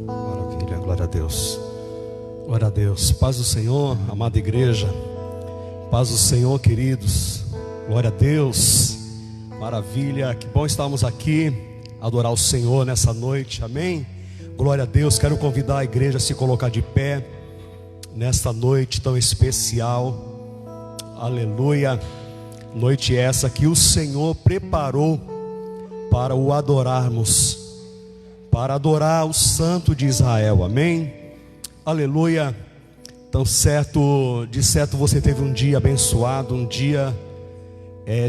Maravilha, glória a Deus. Glória a Deus. Paz do Senhor, amada igreja. Paz do Senhor, queridos. Glória a Deus. Maravilha, que bom estarmos aqui adorar o Senhor nessa noite, amém? Glória a Deus. Quero convidar a igreja a se colocar de pé nesta noite tão especial. Aleluia. Noite essa que o Senhor preparou para o adorarmos, para adorar o Santo de Israel, amém? Aleluia. Então de certo você teve um dia abençoado, um dia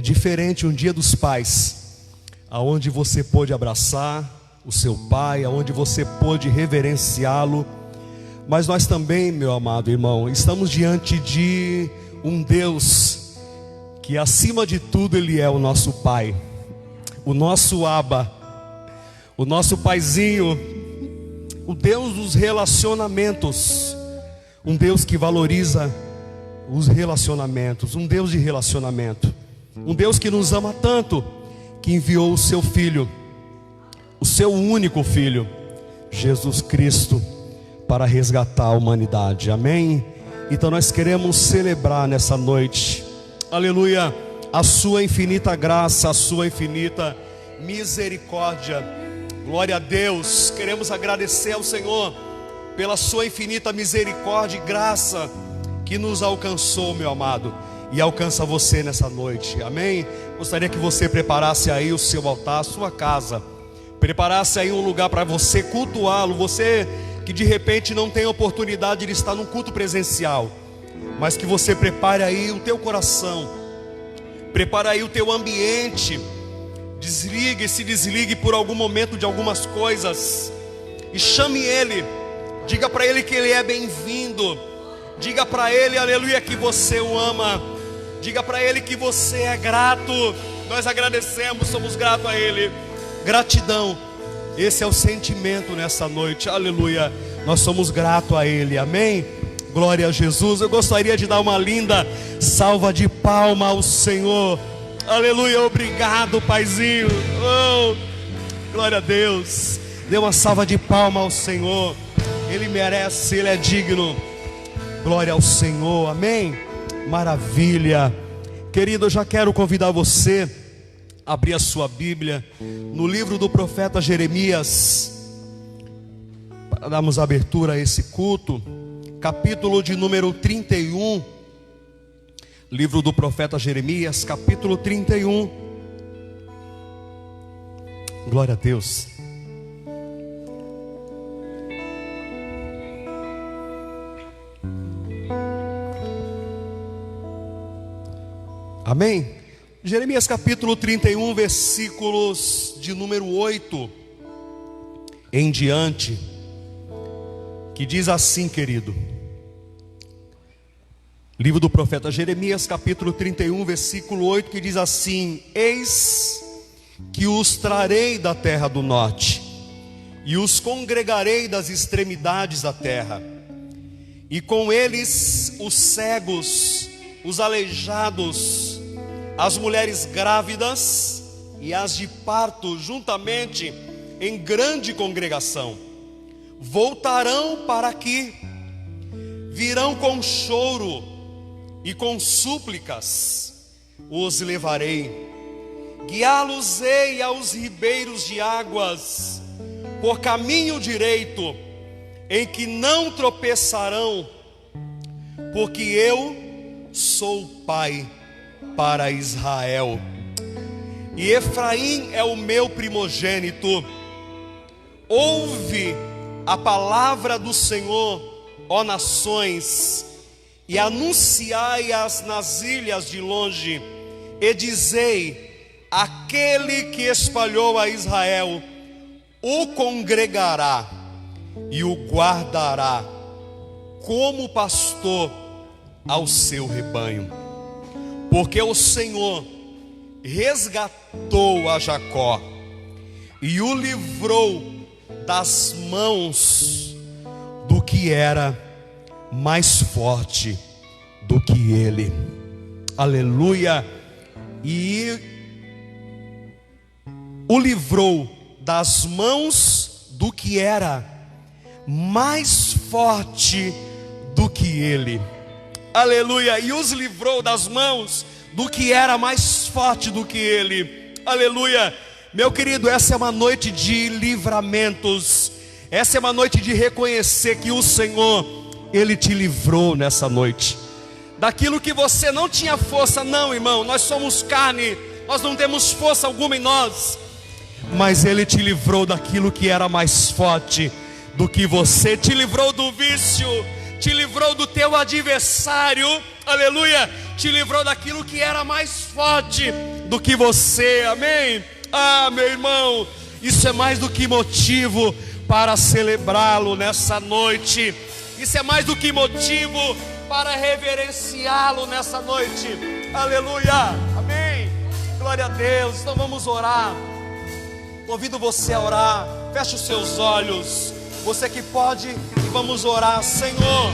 diferente, um dia dos pais, aonde você pôde abraçar o seu pai, aonde você pôde reverenciá-lo. Mas nós também, meu amado irmão, estamos diante de um Deus que acima de tudo Ele é o nosso Pai, o nosso Abba, o nosso Paizinho, o Deus dos relacionamentos, um Deus que valoriza os relacionamentos, um Deus de relacionamento, um Deus que nos ama tanto, que enviou o seu Filho, o seu único Filho, Jesus Cristo, para resgatar a humanidade, amém? Então nós queremos celebrar nessa noite, aleluia, a sua infinita graça, a sua infinita misericórdia. Glória a Deus. Queremos agradecer ao Senhor pela sua infinita misericórdia e graça que nos alcançou, meu amado, e alcança você nessa noite, amém? Gostaria que você preparasse aí o seu altar, a sua casa, preparasse aí um lugar para você cultuá-lo. Você que de repente não tem oportunidade de estar num culto presencial, mas que você prepare aí o teu coração, prepare aí o teu ambiente, se desligue por algum momento de algumas coisas e chame Ele, diga para Ele que Ele é bem-vindo, diga para Ele, aleluia, que você o ama, diga para Ele que você é grato. Nós agradecemos, somos gratos a Ele, gratidão, esse é o sentimento nessa noite, aleluia, nós somos gratos a Ele, amém? Glória a Jesus. Eu gostaria de dar uma linda salva de palma ao Senhor. Aleluia, obrigado, Paizinho. Oh, glória a Deus. Dê uma salva de palma ao Senhor. Ele merece, Ele é digno. Glória ao Senhor, amém? Maravilha. Querido, eu já quero convidar você a abrir a sua Bíblia no livro do profeta Jeremias, para darmos abertura a esse culto. Capítulo de número 31, livro do profeta Jeremias, capítulo 31. Glória a Deus. Amém? Jeremias capítulo 31, versículos de número 8 em diante, que diz assim, querido. Livro do profeta Jeremias, capítulo 31, versículo 8, que diz assim: Eis que os trarei da terra do norte, e os congregarei das extremidades da terra, e com eles os cegos, os aleijados, as mulheres grávidas e as de parto, juntamente em grande congregação. Voltarão para aqui, virão com choro e com súplicas os levarei, guiá-los-ei aos ribeiros de águas, por caminho direito, em que não tropeçarão, porque eu sou pai para Israel, e Efraim é o meu primogênito. Ouve a palavra do Senhor, ó nações, e anunciai-as nas ilhas de longe, e dizei: aquele que espalhou a Israel o congregará e o guardará como pastor ao seu rebanho, porque o Senhor resgatou a Jacó e o livrou das mãos do que era mais forte do que ele. Aleluia. E o livrou das mãos do que era mais forte do que ele. Aleluia. E os livrou das mãos do que era mais forte do que ele. Aleluia. Meu querido, essa é uma noite de livramentos. Essa é uma noite de reconhecer que o Senhor, Ele te livrou nessa noite daquilo que você não tinha força. Não, irmão, nós somos carne, nós não temos força alguma em nós, mas Ele te livrou daquilo que era mais forte do que você. Te livrou do vício, te livrou do teu adversário. Aleluia. Te livrou daquilo que era mais forte do que você. Amém. Ah, meu irmão, isso é mais do que motivo para celebrá-lo nessa noite. Isso é mais do que motivo para reverenciá-lo nessa noite. Aleluia, amém, glória a Deus. Então vamos orar. Convido você a orar. Feche os seus olhos, você que pode, e vamos orar. Senhor,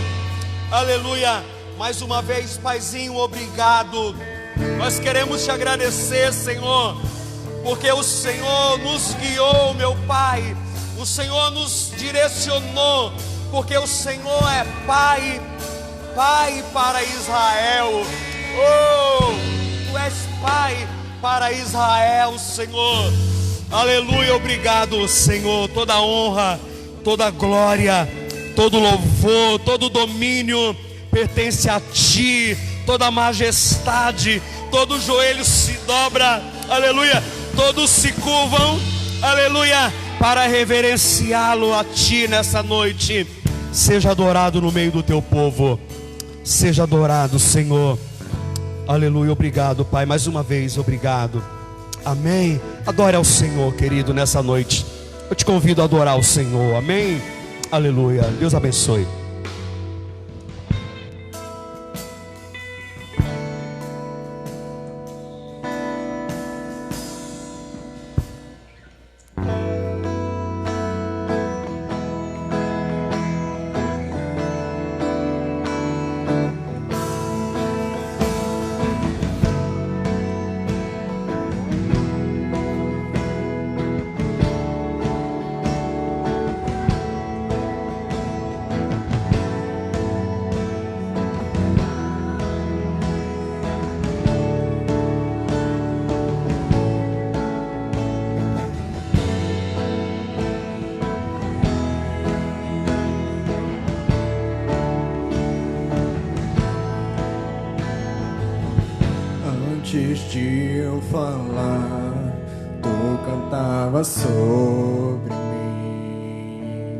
aleluia, mais uma vez, Paizinho, obrigado. Nós queremos te agradecer, Senhor, porque o Senhor nos guiou, meu Pai. O Senhor nos direcionou, porque o Senhor é Pai, Pai para Israel. Oh, Tu és Pai para Israel, Senhor. Aleluia, obrigado, Senhor. Toda honra, toda glória, todo louvor, todo domínio pertence a Ti. Toda majestade, todo joelho se dobra, aleluia. Todos se curvam, aleluia, para reverenciá-lo a Ti nessa noite. Seja adorado no meio do Teu povo. Seja adorado, Senhor. Aleluia, obrigado, Pai, mais uma vez, obrigado. Amém. Adore ao Senhor, querido, nessa noite. Eu te convido a adorar o Senhor, amém. Aleluia, Deus abençoe. Antes de eu falar, Tu cantava sobre mim.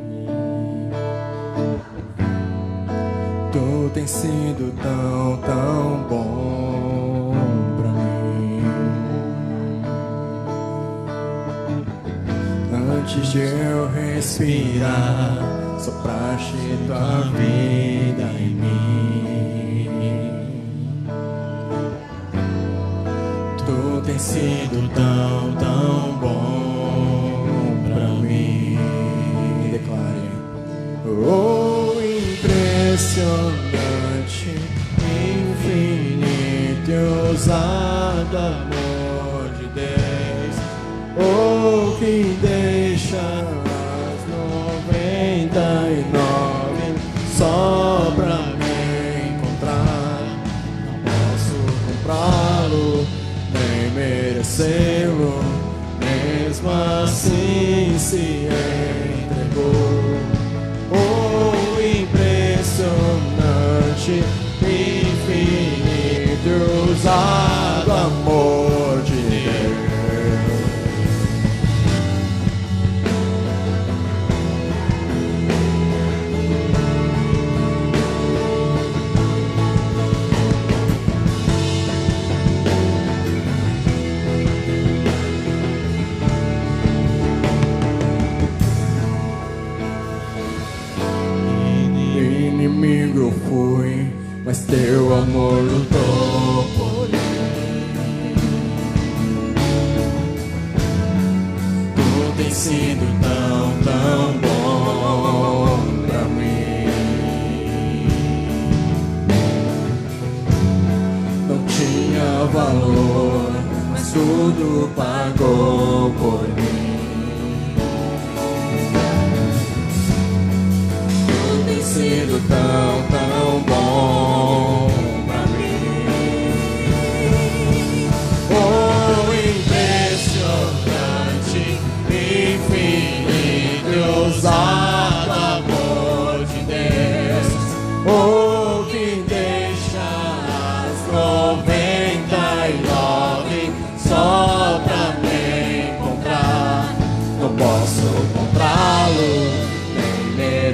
Tu tens sido tão, tão bom pra mim. Antes de eu respirar, sopraste Tua vida em mim. Tu tens sido tão, tão bom pra mim. Declare. Oh, impressionante, infinito e ousado amor de Deus. Oh, que deixa as 99 só pra me encontrar. Não posso comprá-lo, merecê-lo, mesmo assim se entregou. Oh, impressionante, infinito e ousado amor de Deus. Inimigo eu fui, mas Teu amor lutou por mim. Tu tens sido tão, tão bom pra mim. Não tinha valor, mas tudo pagou por mim.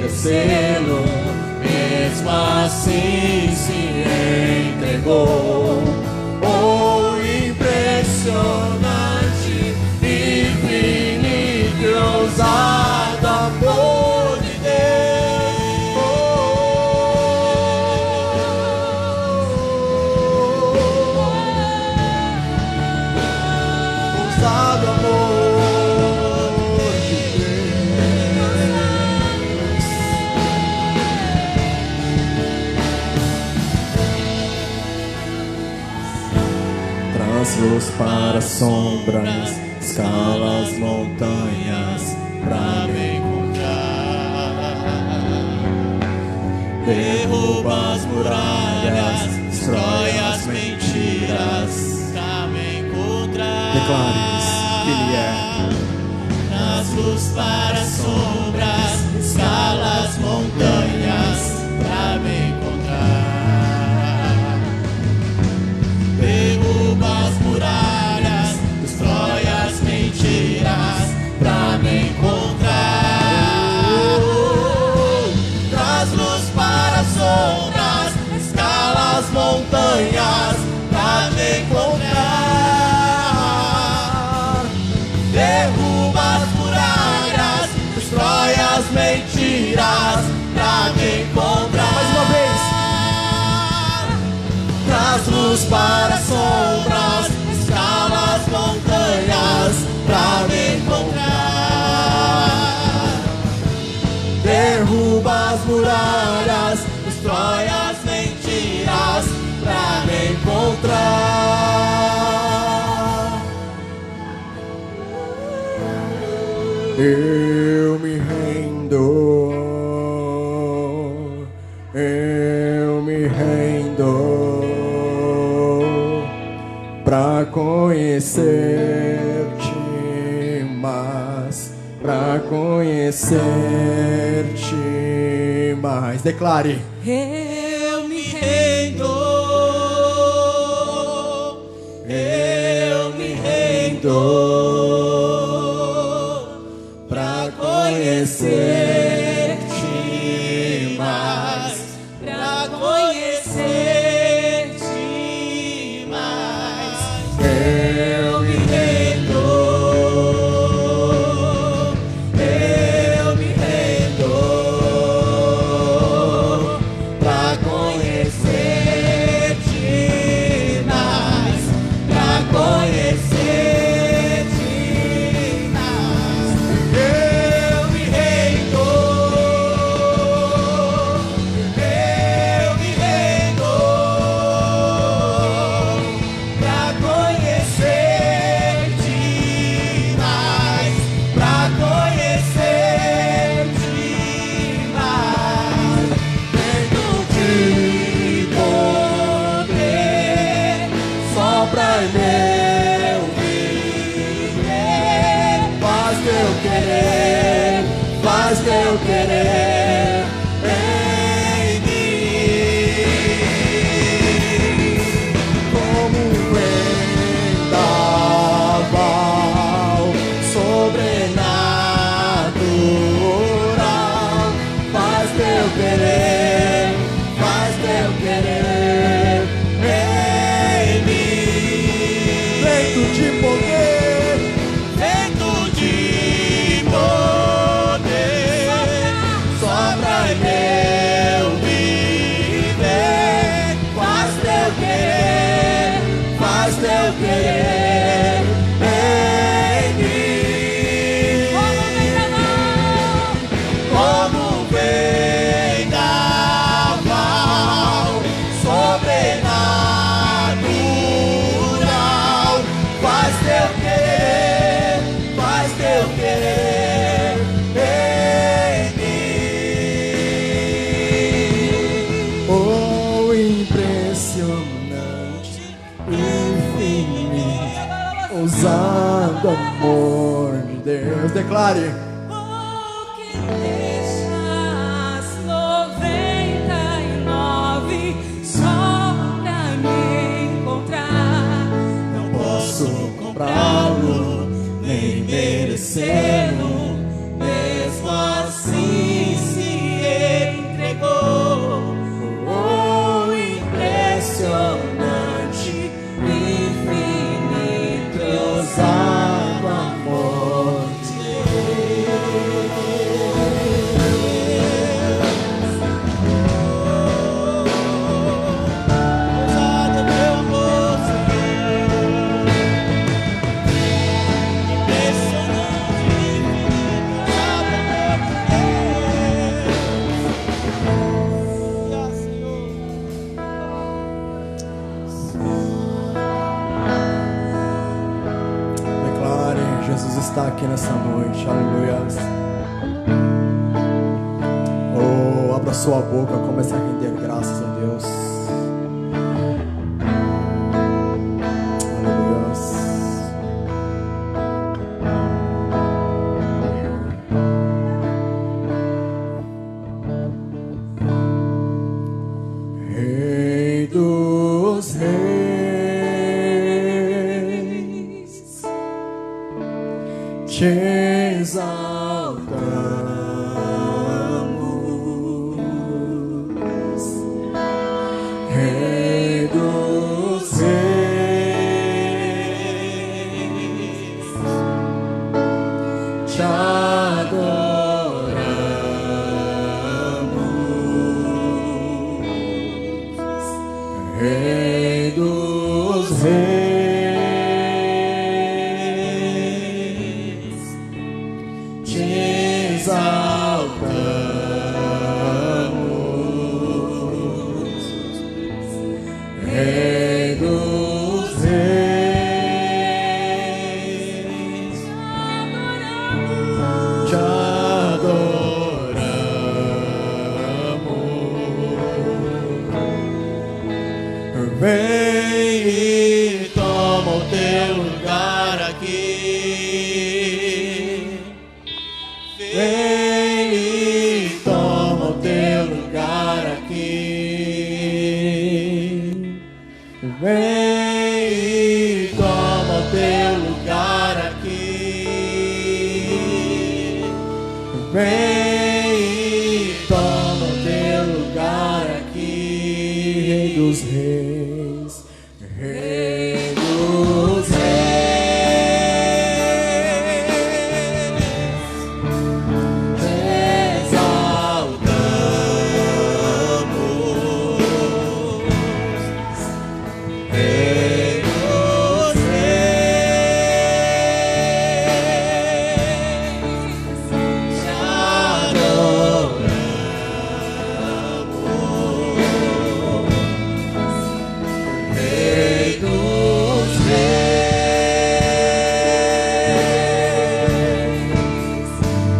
merecê-lo, mesmo assim se entregou. Oh, impressionante, infinito e ousado amor de Deus. Ousado amor de Deus. Traz luz para as sombras, escala as montanhas pra me encontrar. Derruba as muralhas, destrói as mentiras pra me encontrar. Declare que Ele é. Traz luz para as sombras, escala as montanhas pra me encontrar. Derruba as muralhas, destrói as mentiras pra me encontrar. Traz luz para as sombras, escala as montanhas pra me encontrar. Derruba as muralhas, destrói as mentiras pra me encontrar. Mais uma vez. Traz luz para as sombras, escala as montanhas pra me encontrar. Derruba as muralhas, destrói as mentiras pra me encontrar. Eu me rendo, eu me rendo pra conhecer-te mais, pra conhecer-te mais. Declare. Eu me rendo, eu me rendo pra conhecer-te mais, pra conhecer-te mais. Eu me rendo, eu me rendo pra conhecer-te mais, pra conhecer-te mais. Eu me rendo, eu me rendo pra conhecer-te mais, pra conhecer-te mais. Vento de poder sopra em meu viver. Faz teu querer, faz teu querer em mim. Como um vendaval sobrenatural, faz teu querer, faz teu querer em mim. Vento de poder, vento de poder sopra em meu viver. Faz teu querer, faz teu querer em mim. Como um vendaval sobrenatural, faz teu querer, faz teu querer em mim. Oh, impressionante, infinito, ousado amor de Deus. Declare. Que deixas 99 só pra me encontrar. Não posso comprá-lo, nem merecê-lo, mesmo assim se nessa noite, aleluia. Oh, abra sua boca, comece a render graças a Deus. Rei dos reis, te exaltamos. Rei dos reis, te adoramos. Rei dos reis, te exaltamos. Rei dos reis, te adoramos. Vem e toma o teu lugar aqui. Vem e toma o teu lugar aqui. Vem e toma o teu lugar aqui. Vem e toma o teu lugar aqui. Rei dos reis, Rei dos reis, te exaltamos. Rei dos reis, te adoramos. Rei dos reis,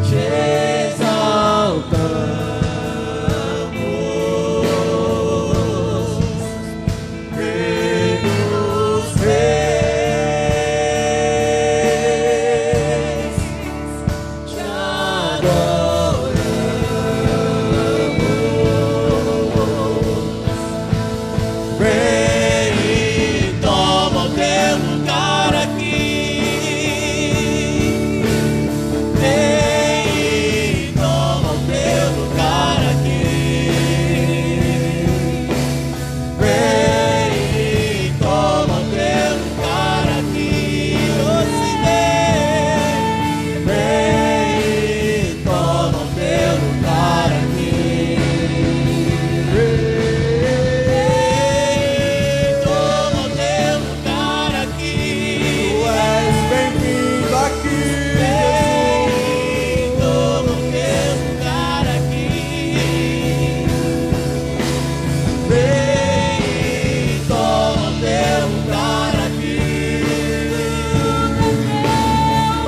te exaltamos. Rei dos reis, te adoramos. Vem e toma o teu lugar aqui. Vem e toma o teu lugar aqui. Vem e toma o teu lugar aqui. Oh, sim, vem e toma o teu lugar aqui. Toma o teu lugar aqui. Tu és bem-vindo aqui, Jesus. Toma o teu lugar aqui. Vem e toma o teu lugar aqui.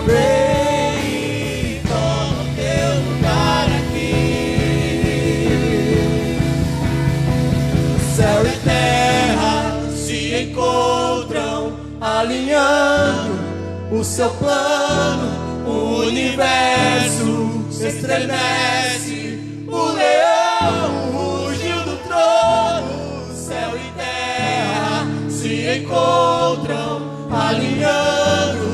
Vem e toma o teu lugar aqui. Céu e terra se encontram, alinhando o seu plano. O universo se estremece, o leão rugiu do trono. Céu e terra se encontram, alinhando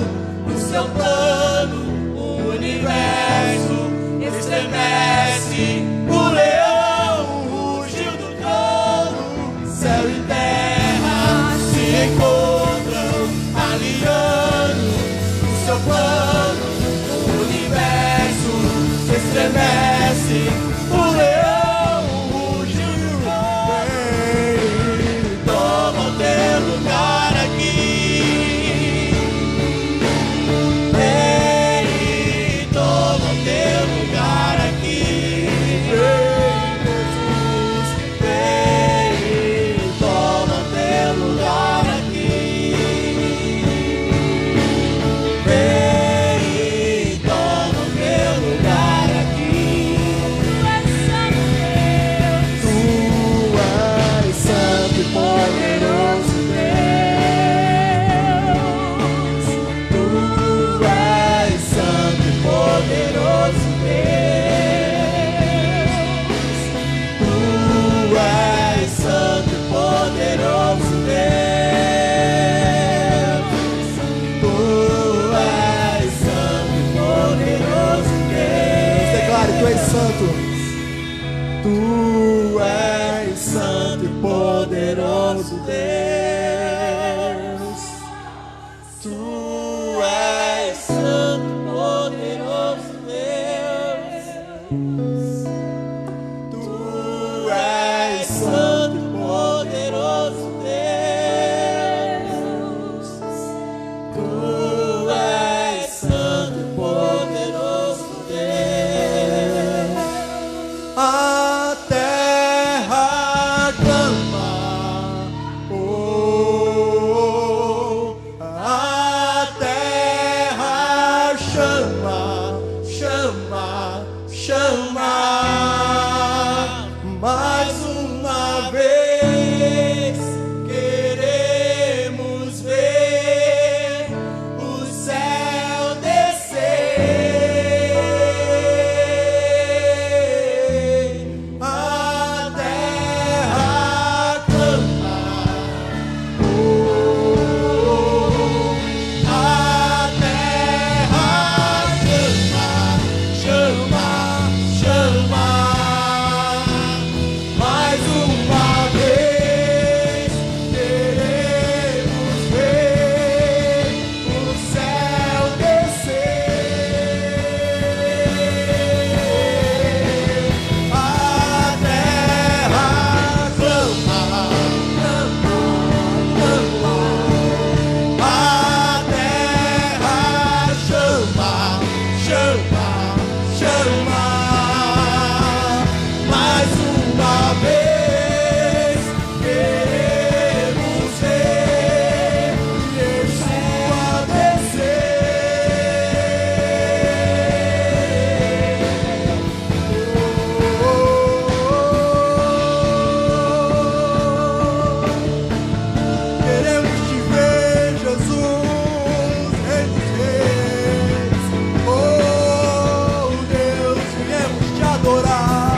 o seu plano. O universo estremece, o leão rugiu do trono. Céu e terra se encontram, alinhando o seu plano. O universo se estremece, o leão rugiu do trono. Vem, toma o teu lugar aqui. Vem e toma o teu lugar aqui. Vem, Jesus, vem e toma o teu lugar aqui. Vem e és santo. Tu és santo e poderoso Deus. Tu és santo e poderoso Deus. Tu és santo e poderoso Deus. Tu és santo e poderoso Deus. A terra clama, oh, a terra chama, chama, chama. Mais uma vez queremos ver o céu descer. A terra clama, oh, a terra chama, chama, chama. Mais uma vez queremos ver o céu descer. A terra clama, clama, clama. A terra chama, chama, chama. Mais uma vez queremos ver Yeshua Queremos te ver, Jesus, Rei dos Reis. Oh, Deus, viemos te adorar,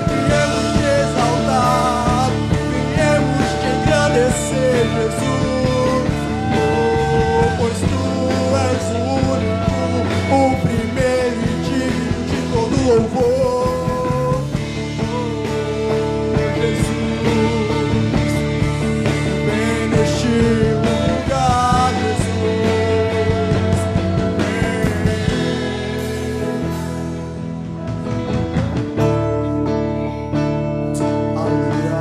viemos te exaltar, viemos te engrandecer, Jesus. Oh, pois tu és o único, o primeiro e digno de todo louvor. Oh, Jesus, vem neste lugar, Jesus. Aleluia.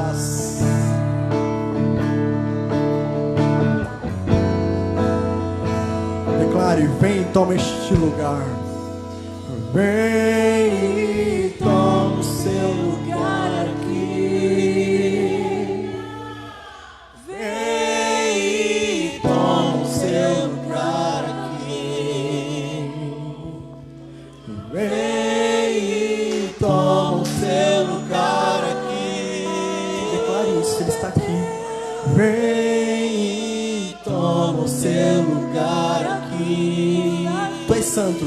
Declare, vem e toma este lugar. Vem e toma o seu lugar aqui. Vem e toma o seu lugar aqui. Vem e toma o seu lugar aqui. Declare isso, ele está aqui. Vem e toma o seu lugar aqui. Tu és santo.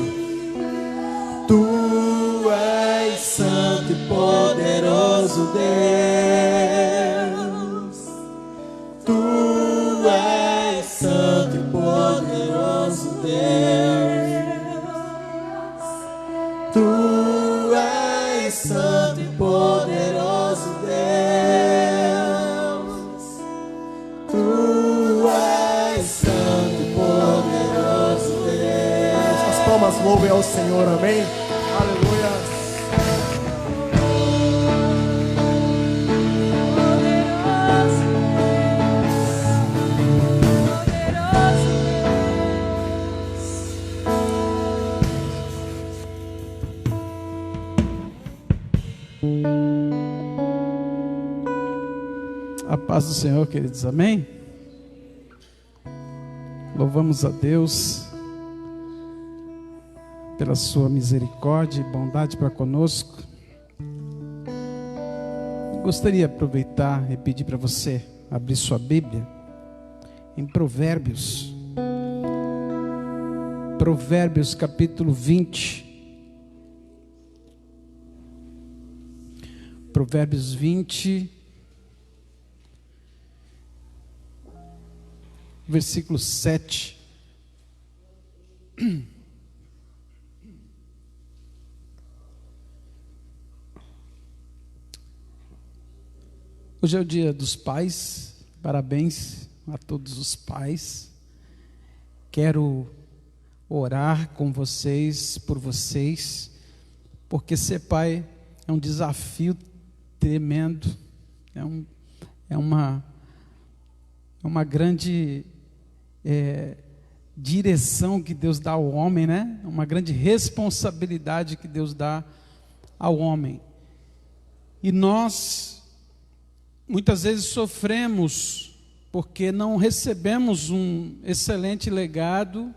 Tu és santo e poderoso Deus. Tu és santo e poderoso Deus. Tu és santo e poderoso Deus. Tu és santo e poderoso Deus. As palmas louvem ao Senhor, amém? Aleluia. A paz do Senhor, queridos, amém? Louvamos a Deus pela sua misericórdia e bondade para conosco. Gostaria de aproveitar e pedir para você abrir sua Bíblia em Provérbios. Provérbios capítulo 20. Provérbios 20, versículo 7. Hoje é o dia dos pais, parabéns a todos os pais. Quero orar com vocês, por vocês, porque ser pai é um desafio tremendo, é uma grande direção que Deus dá ao homem, né? Uma grande responsabilidade que Deus dá ao homem. E nós muitas vezes sofremos porque não recebemos um excelente legado.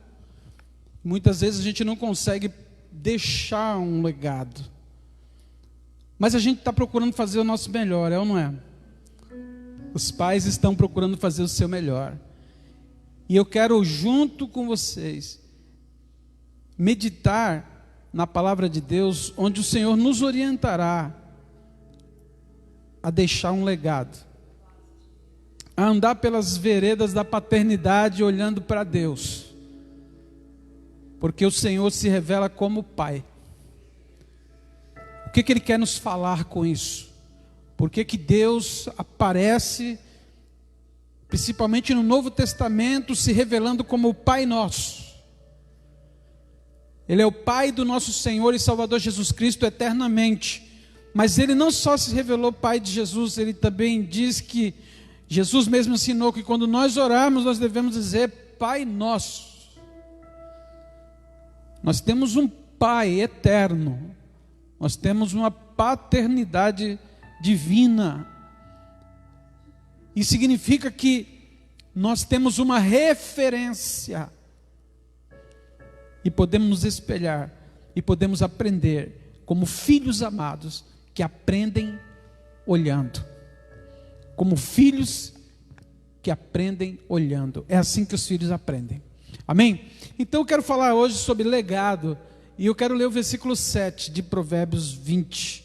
Muitas vezes a gente não consegue deixar um legado. Mas a gente está procurando fazer o nosso melhor, é ou não é? Os pais estão procurando fazer o seu melhor. E eu quero, junto com vocês, meditar na palavra de Deus, onde o Senhor nos orientará a deixar um legado, a andar pelas veredas da paternidade olhando para Deus, porque o Senhor se revela como Pai. O que Ele quer nos falar com isso? Por que Deus aparece, principalmente no Novo Testamento, se revelando como o Pai nosso? Ele é o Pai do nosso Senhor e Salvador Jesus Cristo eternamente. Mas Ele não só se revelou Pai de Jesus, Ele também diz que Jesus mesmo ensinou que quando nós orarmos, nós devemos dizer Pai nosso. Nós temos um Pai eterno, nós temos uma paternidade divina, e significa que nós temos uma referência, e podemos nos espelhar, e podemos aprender, como filhos amados, que aprendem olhando, como filhos que aprendem olhando. É assim que os filhos aprendem. Amém? Então eu quero falar hoje sobre legado, e eu quero ler o versículo 7 de Provérbios 20.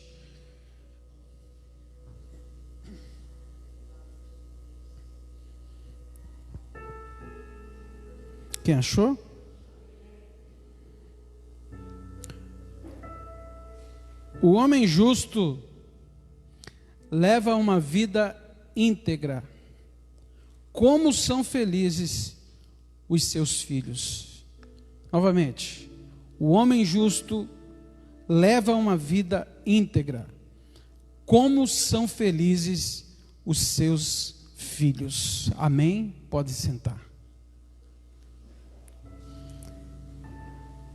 Quem achou? O homem justo leva uma vida íntegra. Como são felizes os seus filhos. Novamente, o homem justo leva uma vida íntegra. Como são felizes os seus filhos. Amém? Pode sentar.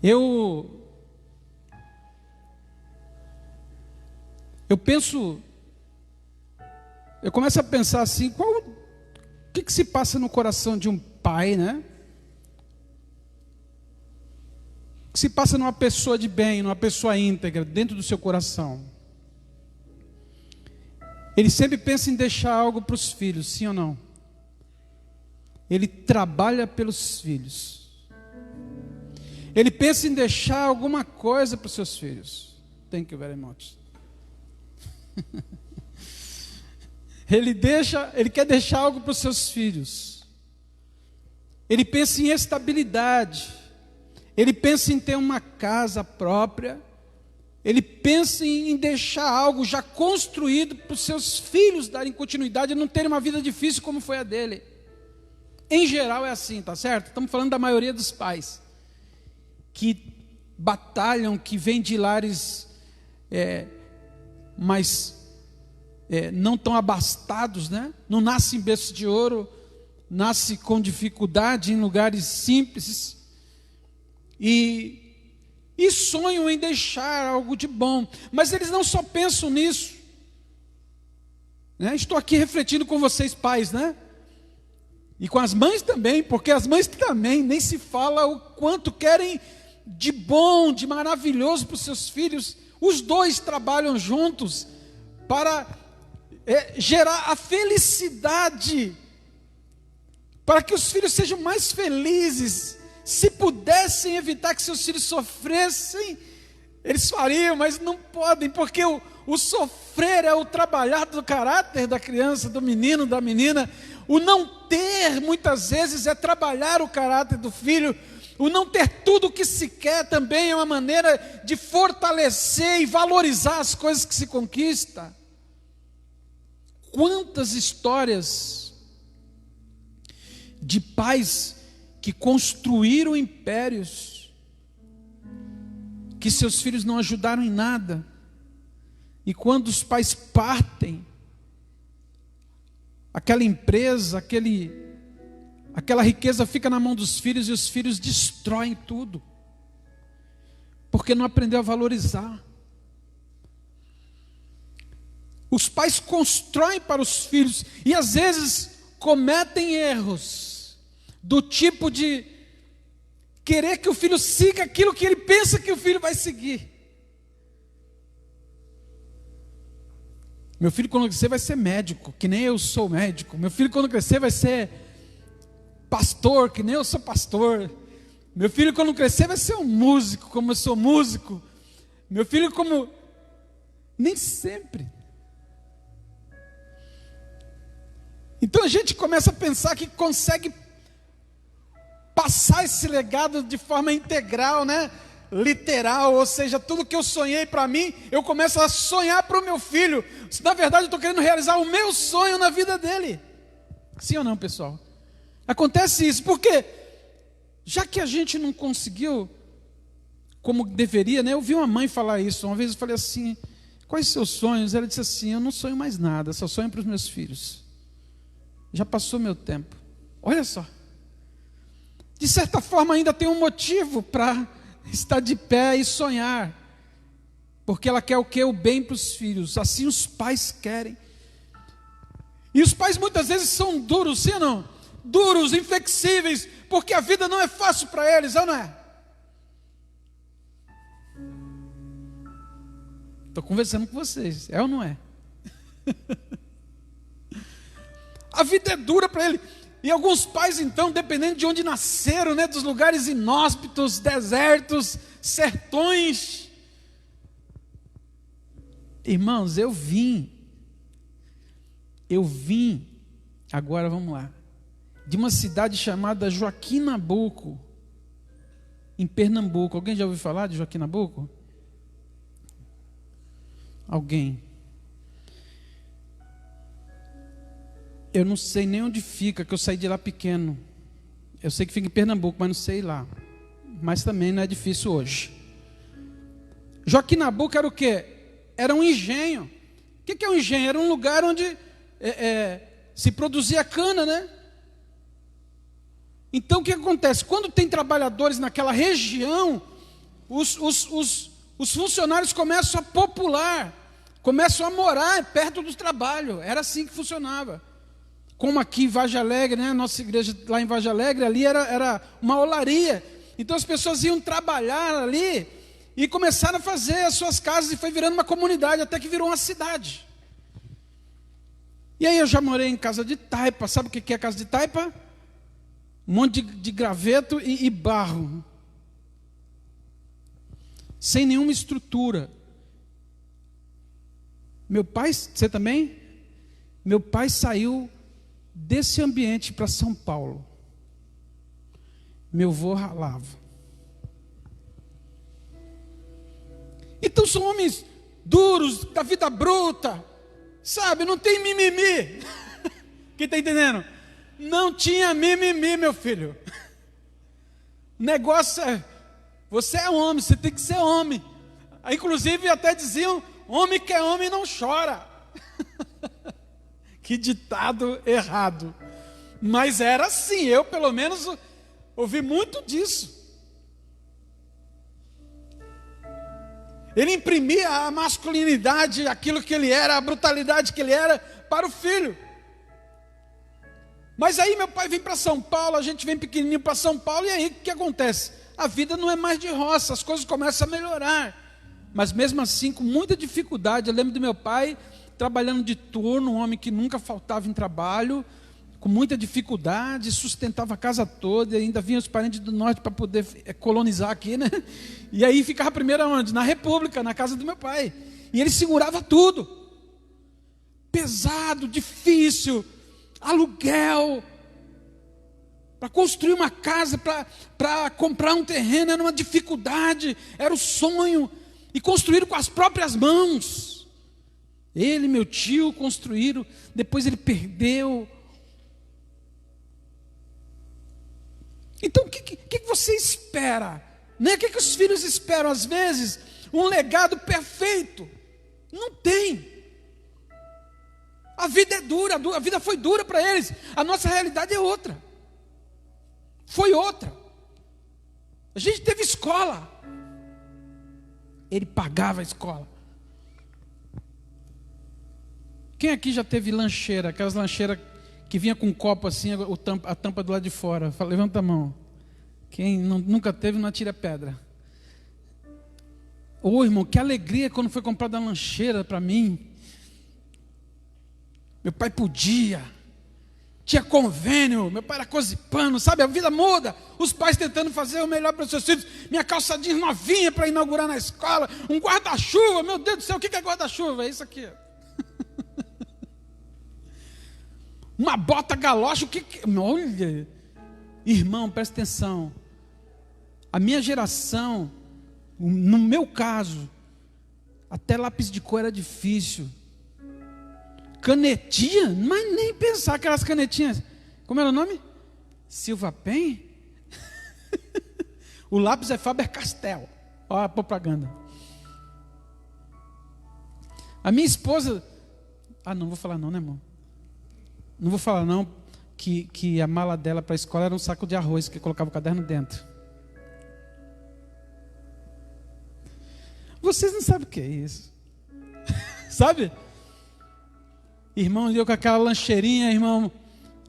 Eu começo a pensar assim, o que se passa no coração de um pai, né? O que se passa numa pessoa de bem, numa pessoa íntegra, dentro do seu coração? Ele sempre pensa em deixar algo para os filhos, sim ou não? Ele trabalha pelos filhos. Ele pensa em deixar alguma coisa para os seus filhos. Thank you very much. Ele quer deixar algo para os seus filhos. Ele pensa em estabilidade. Ele pensa em ter uma casa própria. Ele pensa em deixar algo já construído para os seus filhos darem continuidade e não terem uma vida difícil como foi a dele. Em geral é assim, tá certo? Estamos falando da maioria dos pais que batalham, que vêm de lares não tão abastados, né? Não nasce em berço de ouro, nasce com dificuldade em lugares simples e sonham em deixar algo de bom, mas eles não só pensam nisso, né? Estou aqui refletindo com vocês pais, né? E com as mães também, porque as mães também nem se fala o quanto querem de bom, de maravilhoso para os seus filhos. Os dois trabalham juntos para gerar a felicidade, para que os filhos sejam mais felizes. Se pudessem evitar que seus filhos sofressem, eles fariam, mas não podem, porque o sofrer é o trabalhar do caráter da criança, do menino, da menina. O não ter, muitas vezes, é trabalhar o caráter do filho. O não ter tudo o que se quer também é uma maneira de fortalecer e valorizar as coisas que se conquista. Quantas histórias de pais que construíram impérios, que seus filhos não ajudaram em nada, e quando os pais partem, aquela empresa, aquela riqueza fica na mão dos filhos e os filhos destroem tudo, porque não aprendeu a valorizar. Os pais constroem para os filhos e às vezes cometem erros do tipo de querer que o filho siga aquilo que ele pensa que o filho vai seguir. Meu filho quando crescer vai ser médico, que nem eu sou médico. Meu filho quando crescer vai ser pastor, que nem eu sou pastor. Meu filho quando crescer vai ser um músico, como eu sou músico. Meu filho como... Nem sempre. Então a gente começa a pensar que consegue passar esse legado de forma integral, né? Literal, ou seja, tudo que eu sonhei para mim, eu começo a sonhar para o meu filho. Na verdade eu estou querendo realizar o meu sonho na vida dele. Sim ou não, pessoal? Acontece isso, porque já que a gente não conseguiu como deveria, né? Eu vi uma mãe falar isso, uma vez eu falei assim, quais seus sonhos? Ela disse assim, eu não sonho mais nada, só sonho para os meus filhos. Já passou meu tempo. Olha só. De certa forma ainda tem um motivo para estar de pé e sonhar. Porque ela quer o quê? O bem para os filhos. Assim os pais querem. E os pais muitas vezes são duros, sim ou não? Duros, inflexíveis, porque a vida não é fácil para eles, é ou não é? Estou conversando com vocês, é ou não é? A vida é dura para ele. E alguns pais, então, dependendo de onde nasceram, né, dos lugares inóspitos, desertos, sertões. Irmãos, eu vim, agora vamos lá, de uma cidade chamada Joaquim Nabuco, em Pernambuco. Alguém já ouviu falar de Joaquim Nabuco? Alguém? Eu não sei nem onde fica, que eu saí de lá pequeno. Eu sei que fica em Pernambuco, mas não sei lá. Mas também não é difícil hoje. Joaquim Nabuco era o quê? Era um engenho. O que é um engenho? Era um lugar onde se produzia cana, né? Então o que acontece? Quando tem trabalhadores naquela região, os funcionários começam a popular, começam a morar perto do trabalho. Era assim que funcionava. Como aqui em Vargem Alegre, né? Nossa igreja lá em Vargem Alegre, ali era uma olaria. Então as pessoas iam trabalhar ali e começaram a fazer as suas casas e foi virando uma comunidade, até que virou uma cidade. E aí eu já morei em casa de taipa. Sabe o que é casa de taipa? Um monte de graveto e barro. Sem nenhuma estrutura. Meu pai, você também? Meu pai saiu desse ambiente para São Paulo. Meu avô ralava. Então são homens duros, da vida bruta, sabe? Não tem mimimi. Quem está entendendo? Não tinha mimimi, meu filho. O negócio é, você é homem, você tem que ser homem. Inclusive até diziam, homem que é homem não chora. Que ditado errado. Mas era assim, eu pelo menos ouvi muito disso. Ele imprimia a masculinidade, aquilo que ele era, a brutalidade que ele era, para o filho. Mas aí meu pai vem para São Paulo, a gente vem pequenininho para São Paulo, e aí o que acontece? A vida não é mais de roça, as coisas começam a melhorar. Mas mesmo assim, com muita dificuldade, eu lembro do meu pai trabalhando de turno, um homem que nunca faltava em trabalho, com muita dificuldade, sustentava a casa toda, e ainda vinham os parentes do norte para poder colonizar aqui, né? E aí ficava primeiro onde? Na República, na casa do meu pai. E ele segurava tudo. Pesado, difícil, aluguel, para construir uma casa, para comprar um terreno, era uma dificuldade, era o sonho, e construíram com as próprias mãos. Ele e meu tio construíram, depois ele perdeu. Então o que você espera? Né? O que os filhos esperam às vezes? Um legado perfeito. Não tem. A vida é dura, a vida foi dura para eles. A nossa realidade é outra. Foi outra. A gente teve escola. Ele pagava a escola. Quem aqui já teve lancheira? Aquelas lancheiras que vinha com um copo assim, a tampa do lado de fora. Levanta a mão. Quem nunca teve, não atira pedra. Ô irmão, que alegria quando foi comprada a lancheira para mim. Meu pai podia. Tinha convênio, meu pai era cozipano, sabe? A vida muda. Os pais tentando fazer o melhor para os seus filhos. Minha calça jeans novinha para inaugurar na escola. Um guarda-chuva, meu Deus do céu, o que é guarda-chuva? É isso aqui. Uma bota galocha, o que... Olha, irmão, presta atenção. A minha geração, no meu caso, até lápis de cor era difícil. Canetinha, mas nem pensar aquelas canetinhas. Como era o nome? Silva Pen? O lápis é Faber-Castell. Olha a propaganda. A minha esposa... não vou falar não, né, irmão? Não vou falar não que a mala dela para a escola era um saco de arroz que colocava o caderno dentro. Vocês não sabem o que é isso. Sabe? Irmão, eu com aquela lancheirinha, irmão,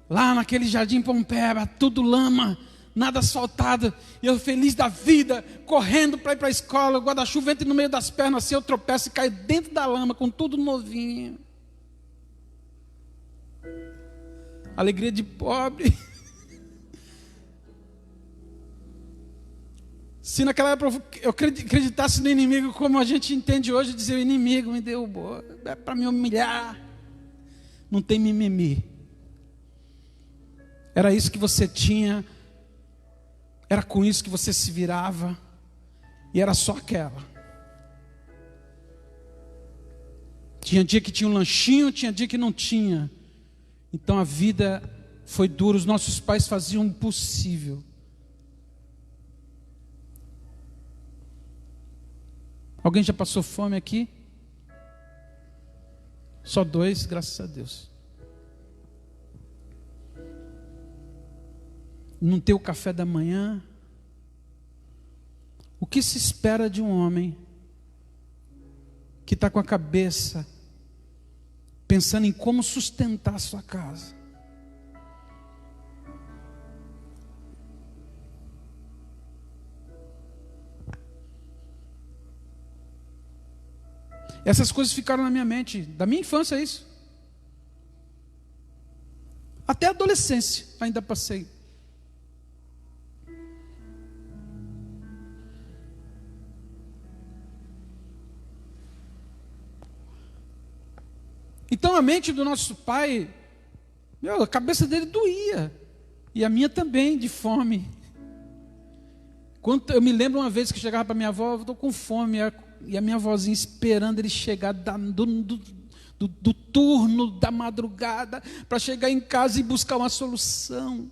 lá naquele jardim Pompeia, tudo lama, nada asfaltado, e eu feliz da vida, correndo para ir para a escola, o guarda-chuva entra no meio das pernas assim, eu tropeço e caio dentro da lama, com tudo novinho. Alegria de pobre. Se naquela época eu acreditasse no inimigo como a gente entende hoje, dizer o inimigo me derrubou, é para me humilhar. Não tem mimimi. Era isso que você tinha, era com isso que você se virava, e era só aquela. Tinha dia que tinha um lanchinho, tinha dia que não tinha. Então a vida foi dura, os nossos pais faziam o possível. Alguém já passou fome aqui? Só 2, graças a Deus. Não ter o café da manhã. O que se espera de um homem que está com a cabeça pensando em como sustentar a sua casa? Essas coisas ficaram na minha mente, da minha infância é isso. Até a adolescência ainda passei. Então a mente do nosso pai, a cabeça dele doía. E a minha também, de fome. Eu me lembro uma vez que chegava para minha avó, eu estou com fome, e a minha avózinha esperando ele chegar do turno da madrugada, para chegar em casa e buscar uma solução.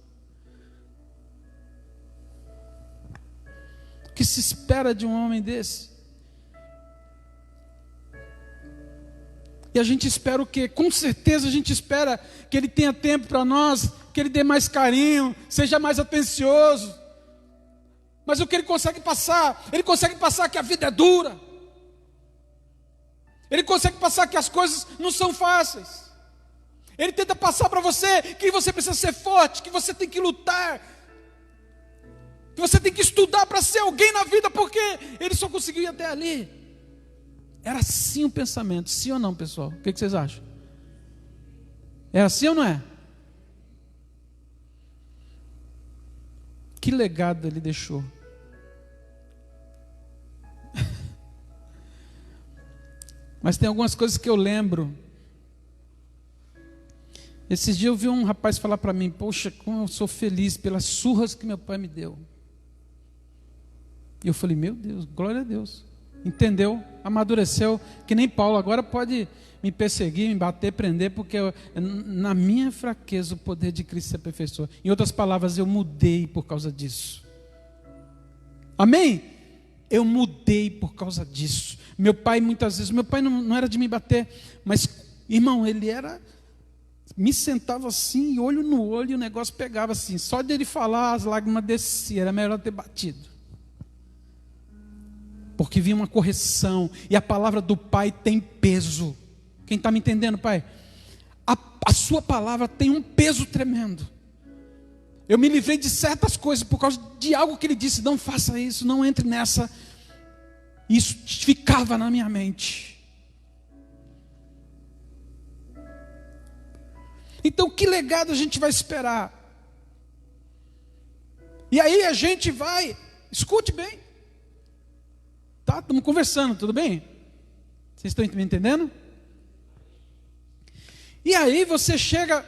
O que se espera de um homem desse? E a gente espera o quê? Com certeza a gente espera que ele tenha tempo para nós, que ele dê mais carinho, seja mais atencioso. Mas o que ele consegue passar? Ele consegue passar que a vida é dura. Ele consegue passar que as coisas não são fáceis. Ele tenta passar para você que você precisa ser forte, que você tem que lutar, que você tem que estudar para ser alguém na vida, porque ele só conseguiu ir até ali. Era assim o pensamento, sim ou não, pessoal? O que vocês acham? É assim ou não é? Que legado ele deixou? Mas tem algumas coisas que eu lembro. Esses dias eu vi um rapaz falar para mim: poxa, como eu sou feliz pelas surras que meu pai me deu. E eu falei: meu Deus, glória a Deus. entendeu, amadureceu, que nem Paulo. Agora pode me perseguir, me bater, prender, porque na minha fraqueza o poder de Cristo se aperfeiçoa. Em outras palavras, eu mudei por causa disso. Amém? Eu mudei por causa disso. Meu pai, muitas vezes, meu pai não era de me bater, mas, irmão, ele era, me sentava assim, olho no olho, e o negócio pegava assim. Só dele falar, as lágrimas desciam, era melhor ter batido. Porque vinha uma correção, e a palavra do pai tem peso. Quem está me entendendo, pai? A sua palavra tem um peso tremendo. Eu me livrei de certas coisas por causa de algo que ele disse: não faça isso, não entre nessa. Isso ficava na minha mente. Então, que legado a gente vai esperar? E aí a gente vai, escute bem. Tá? Estamos conversando, tudo bem? Vocês estão me entendendo? E aí você chega,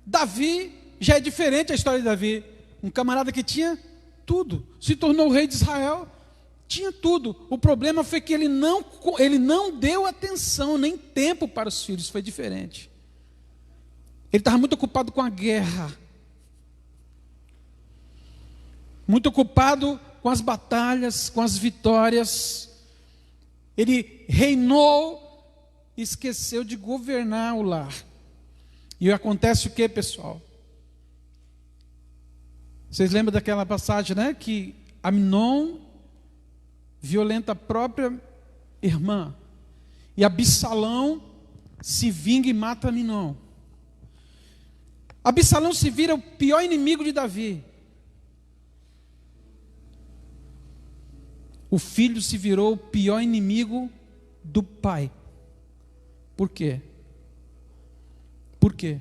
Davi, já é diferente a história de Davi. Um camarada que tinha tudo, se tornou o rei de Israel, tinha tudo. O problema foi que ele não deu atenção, nem tempo para os filhos, foi diferente. Ele estava muito ocupado com a guerra, muito ocupado com as batalhas, com as vitórias. Ele reinou, esqueceu de governar o lar. E acontece o que, pessoal? Vocês lembram daquela passagem, né? Que Amnon violenta a própria irmã, e Absalão se vinga e mata Amnon. Absalão se vira o pior inimigo de Davi. O filho se virou o pior inimigo do pai. Por quê? Por quê?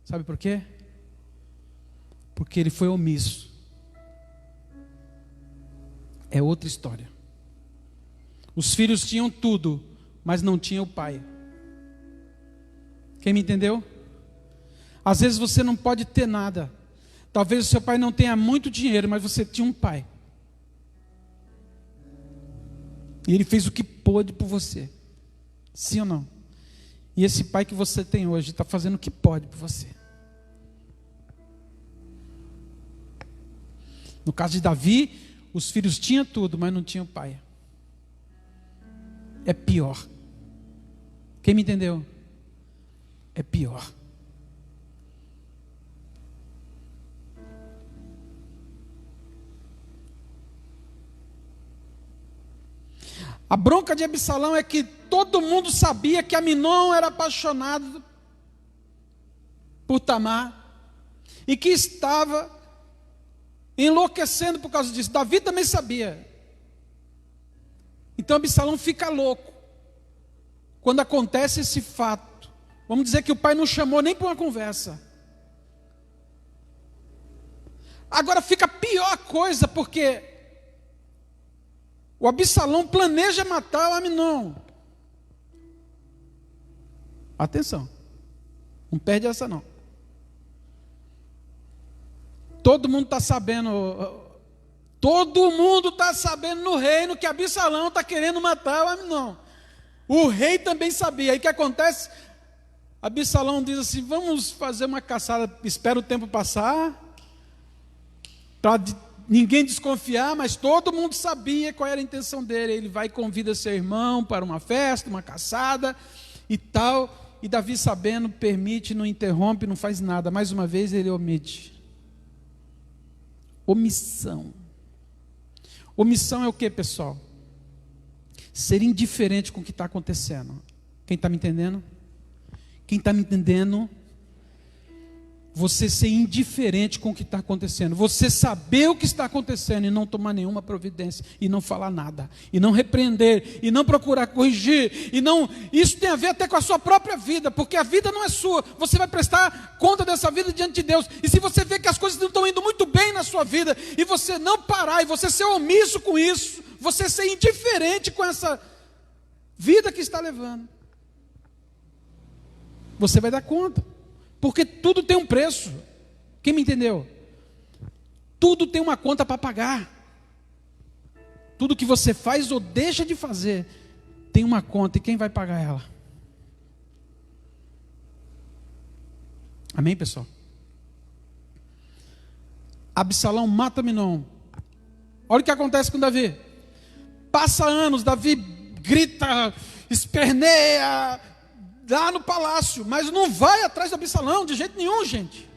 Sabe por quê? Porque ele foi omisso. É outra história. Os filhos tinham tudo, mas não tinham o pai. Quem me entendeu? Às vezes você não pode ter nada. Talvez o seu pai não tenha muito dinheiro, mas você tinha um pai. E ele fez o que pôde por você. Sim ou não? E esse pai que você tem hoje está fazendo o que pode por você. No caso de Davi, os filhos tinham tudo, mas não tinham pai. É pior. Quem me entendeu? É pior. A bronca de Absalão é que todo mundo sabia que Amnon era apaixonado por Tamar e que estava enlouquecendo por causa disso. Davi também sabia. Então Absalão fica louco quando acontece esse fato. Vamos dizer que o pai não chamou nem para uma conversa. Agora fica a pior coisa, porque o Absalão planeja matar o Amnon. Atenção, não perde essa não. Todo mundo está sabendo no reino que Absalão está querendo matar o Amnon. O rei também sabia. Aí o que acontece? Absalão diz assim: vamos fazer uma caçada, espera o tempo passar, para ninguém desconfiar, mas todo mundo sabia qual era a intenção dele. Ele vai e convida seu irmão para uma festa, uma caçada e tal. E Davi, sabendo, permite, não interrompe, não faz nada. Mais uma vez ele omite. Omissão. Omissão é o que, pessoal? Ser indiferente com o que está acontecendo. Quem está me entendendo? Quem está me entendendo? Você ser indiferente com o que está acontecendo. Você saber o que está acontecendo e não tomar nenhuma providência. E não falar nada. E não repreender. E não procurar corrigir. E não... Isso tem a ver até com a sua própria vida. Porque a vida não é sua. Você vai prestar conta dessa vida diante de Deus. E se você vê que as coisas não estão indo muito bem na sua vida, e você não parar, e você ser omisso com isso, você ser indiferente com essa vida que está levando, você vai dar conta. Porque tudo tem um preço. Quem me entendeu? Tudo tem uma conta para pagar. Tudo que você faz ou deixa de fazer tem uma conta, e quem vai pagar ela? Amém, pessoal? Absalão mata Amnon. Olha o que acontece com Davi. Passa anos, Davi grita, esperneia lá no palácio, mas não vai atrás de Absalão de jeito nenhum, gente.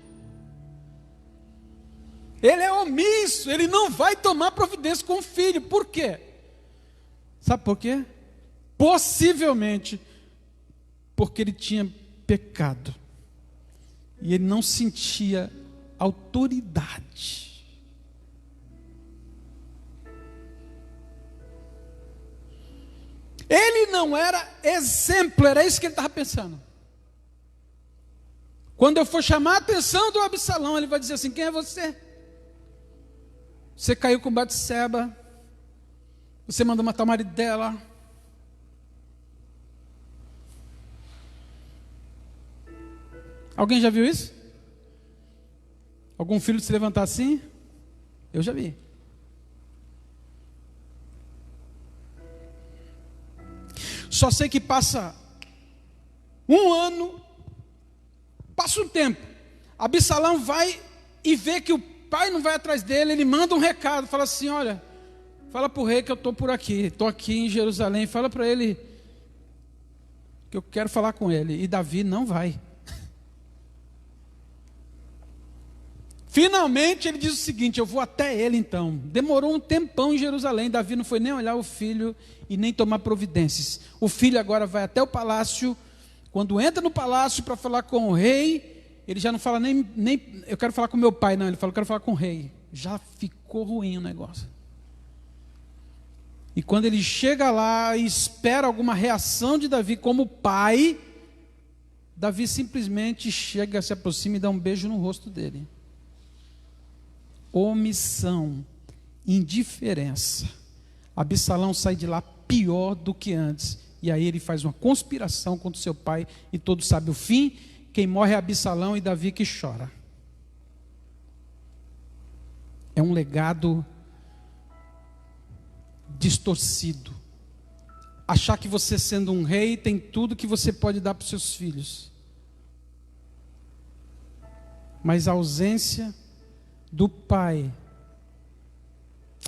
Ele é omisso, ele não vai tomar providência com o filho. Por quê? Sabe por quê? Possivelmente porque ele tinha pecado e ele não sentia autoridade. Ele não era exemplo, era isso que ele estava pensando. Quando eu for chamar a atenção do Absalão, ele vai dizer assim: quem é você? Você caiu com Batseba, você mandou matar o marido dela. Alguém já viu isso? Algum filho se levantar assim? Eu já vi. Só sei que passa um ano, passa um tempo, Absalão vai e vê que o pai não vai atrás dele. Ele manda um recado, fala assim: olha, fala para o rei que eu estou por aqui, estou aqui em Jerusalém, fala para ele que eu quero falar com ele. E Davi não vai. Finalmente ele diz o seguinte: eu vou até ele então. Demorou um tempão em Jerusalém, Davi não foi nem olhar o filho e nem tomar providências. O filho agora vai até o palácio. Quando entra no palácio para falar com o rei, ele já não fala nem eu quero falar com meu pai, não, ele fala: eu quero falar com o rei. Já ficou ruim o negócio. E quando ele chega lá e espera alguma reação de Davi como pai, Davi simplesmente chega, se aproxima e dá um beijo no rosto dele. Omissão, indiferença. Absalão sai de lá pior do que antes. E aí ele faz uma conspiração contra o seu pai, e todos sabem o fim. Quem morre é Absalão, e Davi que chora. É um legado distorcido. Achar que você, sendo um rei, tem tudo que você pode dar para os seus filhos. Mas a ausência do pai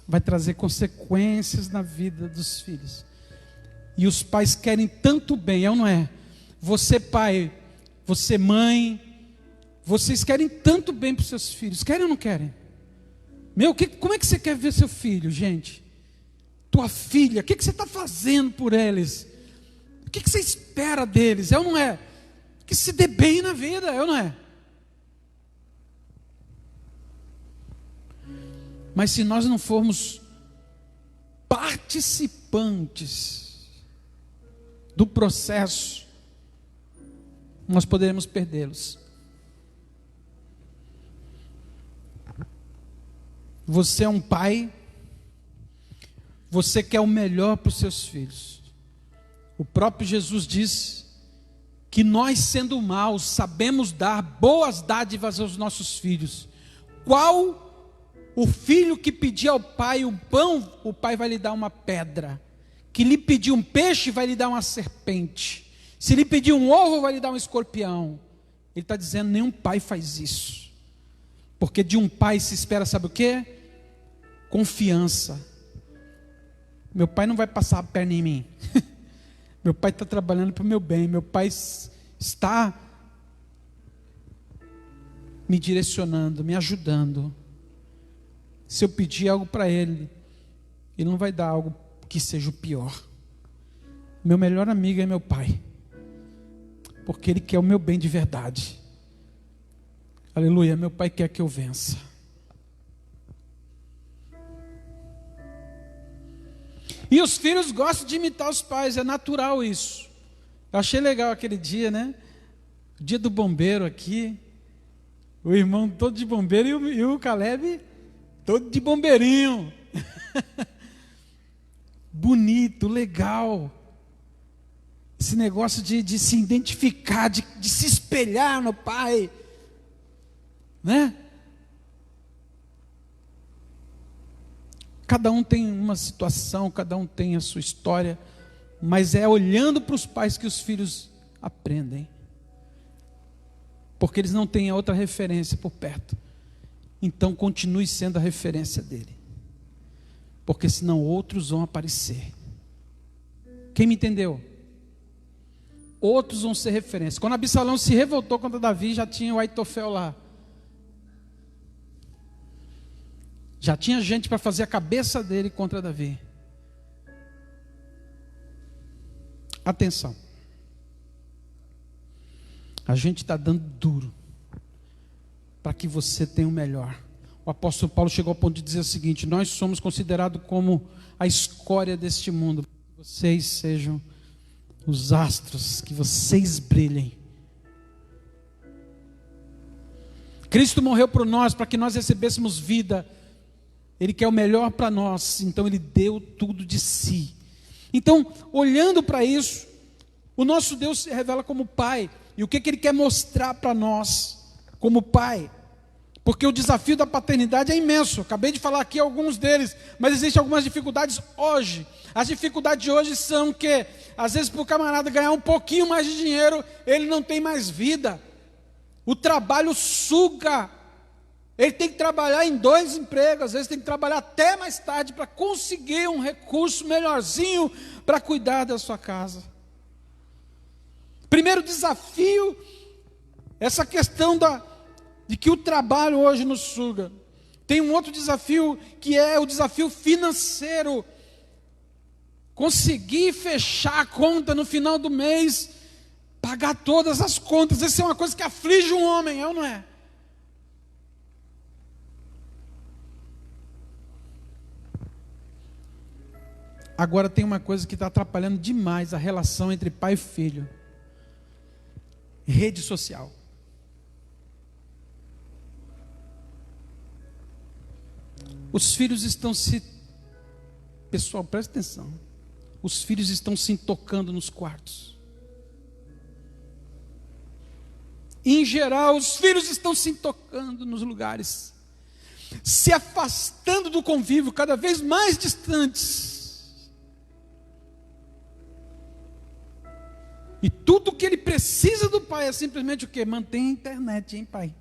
vai trazer consequências na vida dos filhos. E os pais querem tanto bem, é ou não é? Você pai, você mãe, vocês querem tanto bem para os seus filhos, querem ou não querem? Como é que você quer ver seu filho, gente? Tua filha, o que você está fazendo por eles? O que você espera deles, é ou não é? Que se dê bem na vida, é ou não é? Mas se nós não formos participantes do processo, nós poderemos perdê-los. Você é um pai, você quer o melhor para os seus filhos. O próprio Jesus diz que nós, sendo maus, sabemos dar boas dádivas aos nossos filhos. Qual o filho que pedir ao pai um pão, o pai vai lhe dar uma pedra. Que lhe pedir um peixe, vai lhe dar uma serpente. Se lhe pedir um ovo, vai lhe dar um escorpião. Ele está dizendo: nenhum pai faz isso. Porque de um pai se espera, sabe o quê? Confiança. Meu pai não vai passar a perna em mim. Meu pai está trabalhando para o meu bem. Meu pai está me direcionando, me ajudando. Se eu pedir algo para ele, ele não vai dar algo que seja o pior. Meu melhor amigo é meu pai, porque ele quer o meu bem de verdade. Aleluia, meu pai quer que eu vença. E os filhos gostam de imitar os pais, é natural isso. Eu achei legal aquele dia, né? O dia do bombeiro aqui, o irmão todo de bombeiro e o Caleb todo de bombeirinho. Bonito, legal. Esse negócio de se identificar, de se espelhar no pai, né? Cada um tem uma situação, cada um tem a sua história, mas é olhando para os pais que os filhos aprendem. Porque eles não têm outra referência por perto. Então continue sendo a referência dele. Porque senão outros vão aparecer. Quem me entendeu? Outros vão ser referência. Quando Absalão se revoltou contra Davi, já tinha o Aitofel lá. Já tinha gente para fazer a cabeça dele contra Davi. Atenção. A gente está dando duro para que você tenha o melhor. O apóstolo Paulo chegou ao ponto de dizer o seguinte: nós somos considerados como a escória deste mundo. Que vocês sejam os astros, que vocês brilhem. Cristo morreu por nós para que nós recebêssemos vida. Ele quer o melhor para nós, então Ele deu tudo de si. Então, olhando para isso, o nosso Deus se revela como Pai. E o que Ele quer mostrar para nós como Pai? Porque o desafio da paternidade é imenso. Acabei de falar aqui alguns deles, mas existem algumas dificuldades hoje. As dificuldades de hoje são que, às vezes, para o camarada ganhar um pouquinho mais de dinheiro, ele não tem mais vida. O trabalho suga. Ele tem que trabalhar em 2 empregos, às vezes tem que trabalhar até mais tarde para conseguir um recurso melhorzinho para cuidar da sua casa. Primeiro desafio, essa questão de que o trabalho hoje nos suga. Tem um outro desafio que é o desafio financeiro. Conseguir fechar a conta no final do mês, pagar todas as contas. Essa é uma coisa que aflige um homem, é ou não é? Agora tem uma coisa que está atrapalhando demais a relação entre pai e filho. Rede social. Os filhos estão se... Pessoal, presta atenção. Os filhos estão se tocando nos quartos. Em geral, os filhos estão se tocando nos lugares. Se afastando do convívio, cada vez mais distantes. E tudo que ele precisa do pai é simplesmente o quê? Mantém a internet, hein, pai?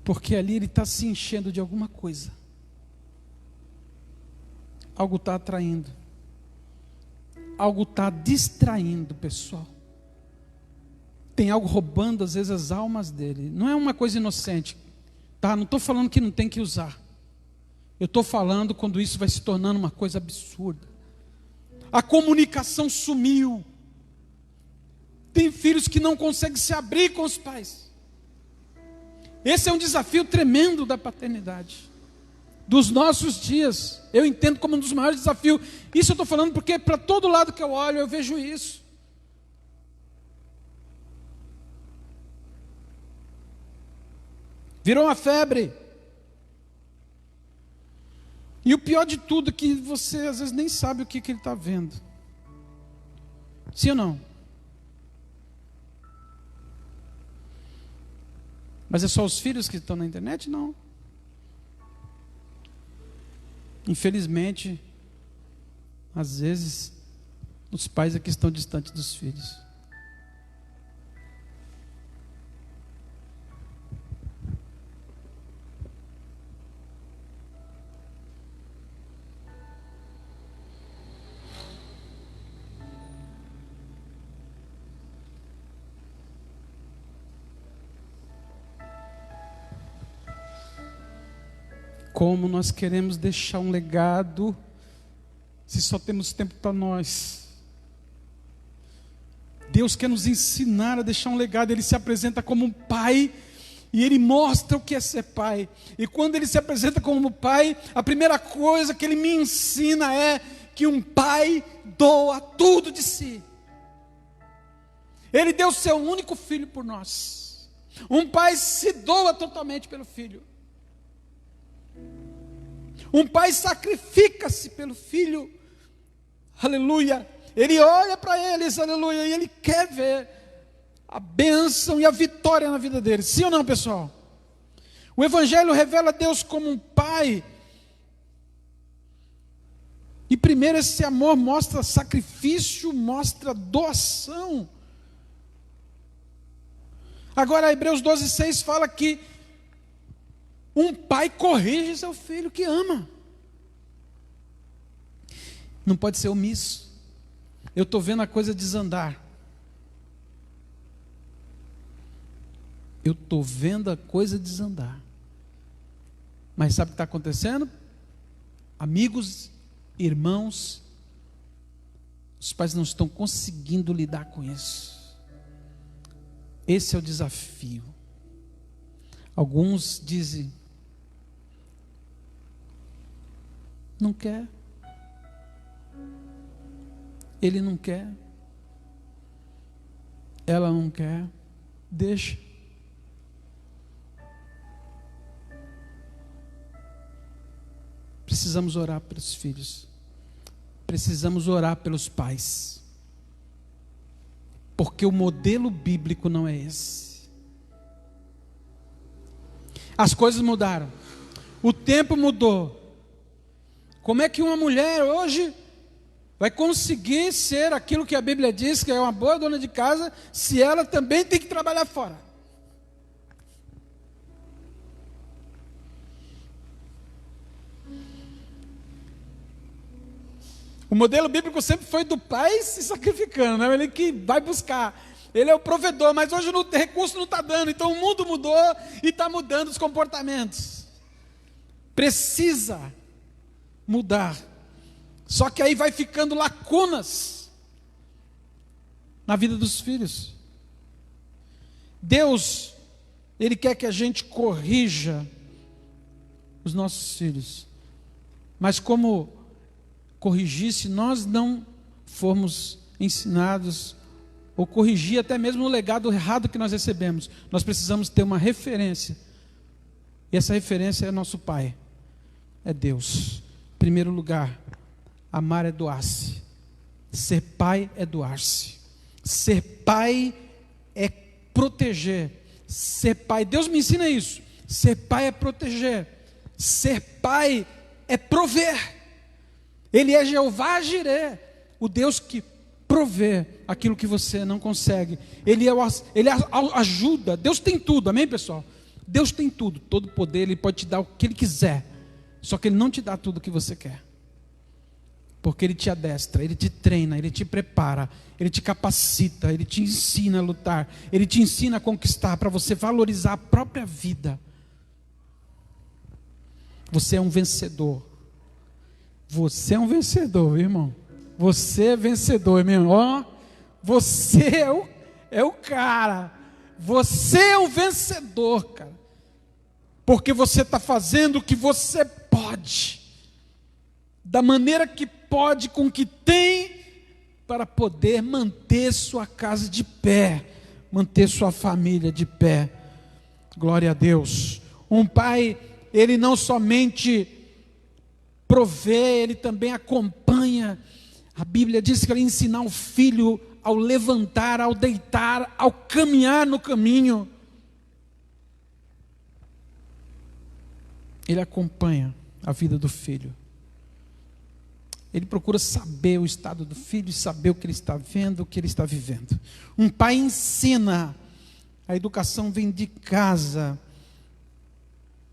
Porque ali ele está se enchendo de alguma coisa. Algo está atraindo. Algo está distraindo o pessoal. Tem algo roubando às vezes as almas dele. Não é uma coisa inocente. Tá? Não estou falando que não tem que usar. Eu estou falando quando isso vai se tornando uma coisa absurda. A comunicação sumiu. Tem filhos que não conseguem se abrir com os pais. Esse é um desafio tremendo da paternidade. Dos nossos dias. Eu entendo como um dos maiores desafios. Isso eu estou falando porque para todo lado que eu olho eu vejo isso. Virou uma febre. E o pior de tudo é que você às vezes nem sabe o que ele está vendo. Sim ou não? Mas é só os filhos que estão na internet? Não. Infelizmente, às vezes, os pais é que estão distantes dos filhos. Como nós queremos deixar um legado se só temos tempo para nós? Deus quer nos ensinar a deixar um legado. Ele se apresenta como um pai e Ele mostra o que é ser pai. E quando Ele se apresenta como pai, a primeira coisa que Ele me ensina é que um pai doa tudo de si. Ele deu seu único filho por nós. Um pai se doa totalmente pelo filho. Um pai sacrifica-se pelo filho, aleluia. Ele olha para eles, aleluia, e ele quer ver a bênção e a vitória na vida deles. Sim ou não, pessoal? O Evangelho revela Deus como um pai. E primeiro esse amor mostra sacrifício, mostra doação. Agora Hebreus 12:6 fala que um pai corrige seu filho que ama. Não pode ser omisso. Eu estou vendo a coisa desandar. Eu estou vendo a coisa desandar. Mas sabe o que está acontecendo? Amigos, irmãos, os pais não estão conseguindo lidar com isso. Esse é o desafio. Alguns dizem: não quer. Ele não quer. Ela não quer. Deixa. Precisamos orar pelos filhos. Precisamos orar pelos pais. Porque o modelo bíblico não é esse. As coisas mudaram. O tempo mudou. Como é que uma mulher hoje vai conseguir ser aquilo que a Bíblia diz que é uma boa dona de casa, se ela também tem que trabalhar fora? O modelo bíblico sempre foi do pai se sacrificando, né? Ele que vai buscar, ele é o provedor, mas hoje o recurso não está dando, então o mundo mudou e está mudando os comportamentos. Precisa mudar. Só que aí vai ficando lacunas na vida dos filhos. Deus, Ele quer que a gente corrija os nossos filhos. Mas como corrigir se nós não formos ensinados, ou corrigir até mesmo o legado errado que nós recebemos? Nós precisamos ter uma referência. E essa referência é nosso Pai. É Deus. Em primeiro lugar, amar é doar-se. Ser pai é doar-se. Ser pai é proteger. Ser pai, Deus me ensina isso. Ser pai é proteger. Ser pai é prover. Ele é Jeová Jireh, o Deus que provê aquilo que você não consegue. Ele ajuda. Deus tem tudo, amém, pessoal? Deus tem tudo, todo poder. Ele pode te dar o que Ele quiser. Só que Ele não te dá tudo o que você quer. Porque Ele te adestra, Ele te treina, Ele te prepara, Ele te capacita, Ele te ensina a lutar, Ele te ensina a conquistar, para você valorizar a própria vida. Você é um vencedor. Você é um vencedor, irmão. Você é vencedor, meu irmão. Ó, você é o cara. Você é um vencedor, cara. Porque você está fazendo o que você pode, da maneira que pode, com o que tem, para poder manter sua casa de pé, manter sua família de pé. Glória a Deus. Um pai, ele não somente provê, ele também acompanha. A Bíblia diz que ele ensina o filho ao levantar, ao deitar, ao caminhar no caminho. Ele acompanha a vida do filho. Ele procura saber o estado do filho, saber o que ele está vendo, o que ele está vivendo. Um pai ensina. A educação vem de casa.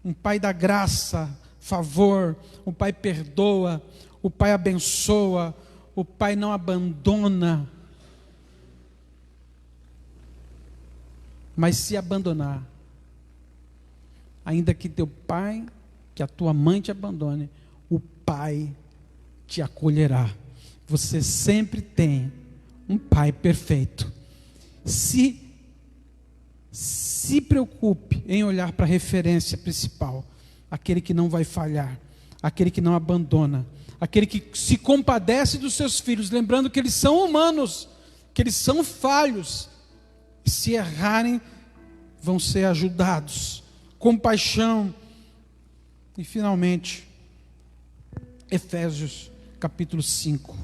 Um pai dá graça, favor. O pai perdoa. O pai abençoa. O pai não abandona. Mas se abandonar, ainda que teu pai, que a tua mãe te abandone, o pai te acolherá. Você sempre tem um pai perfeito. Se preocupe em olhar para a referência principal, aquele que não vai falhar, aquele que não abandona, aquele que se compadece dos seus filhos, lembrando que eles são humanos, que eles são falhos, e se errarem, vão ser ajudados. Compaixão. E finalmente, Efésios capítulo 5.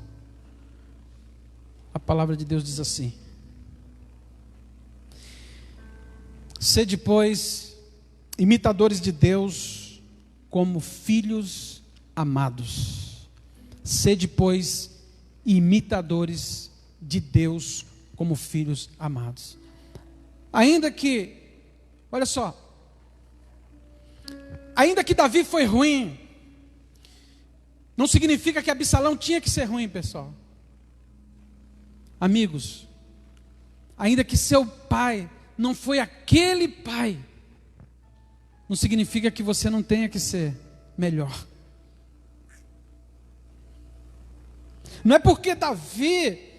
A palavra de Deus diz assim: Sede, pois, imitadores de Deus, como filhos amados. Sede, pois, imitadores de Deus, como filhos amados. Ainda que, olha só, ainda que Davi foi ruim, não significa que Absalão tinha que ser ruim, pessoal. Amigos, ainda que seu pai não foi aquele pai, não significa que você não tenha que ser melhor. Não é porque Davi,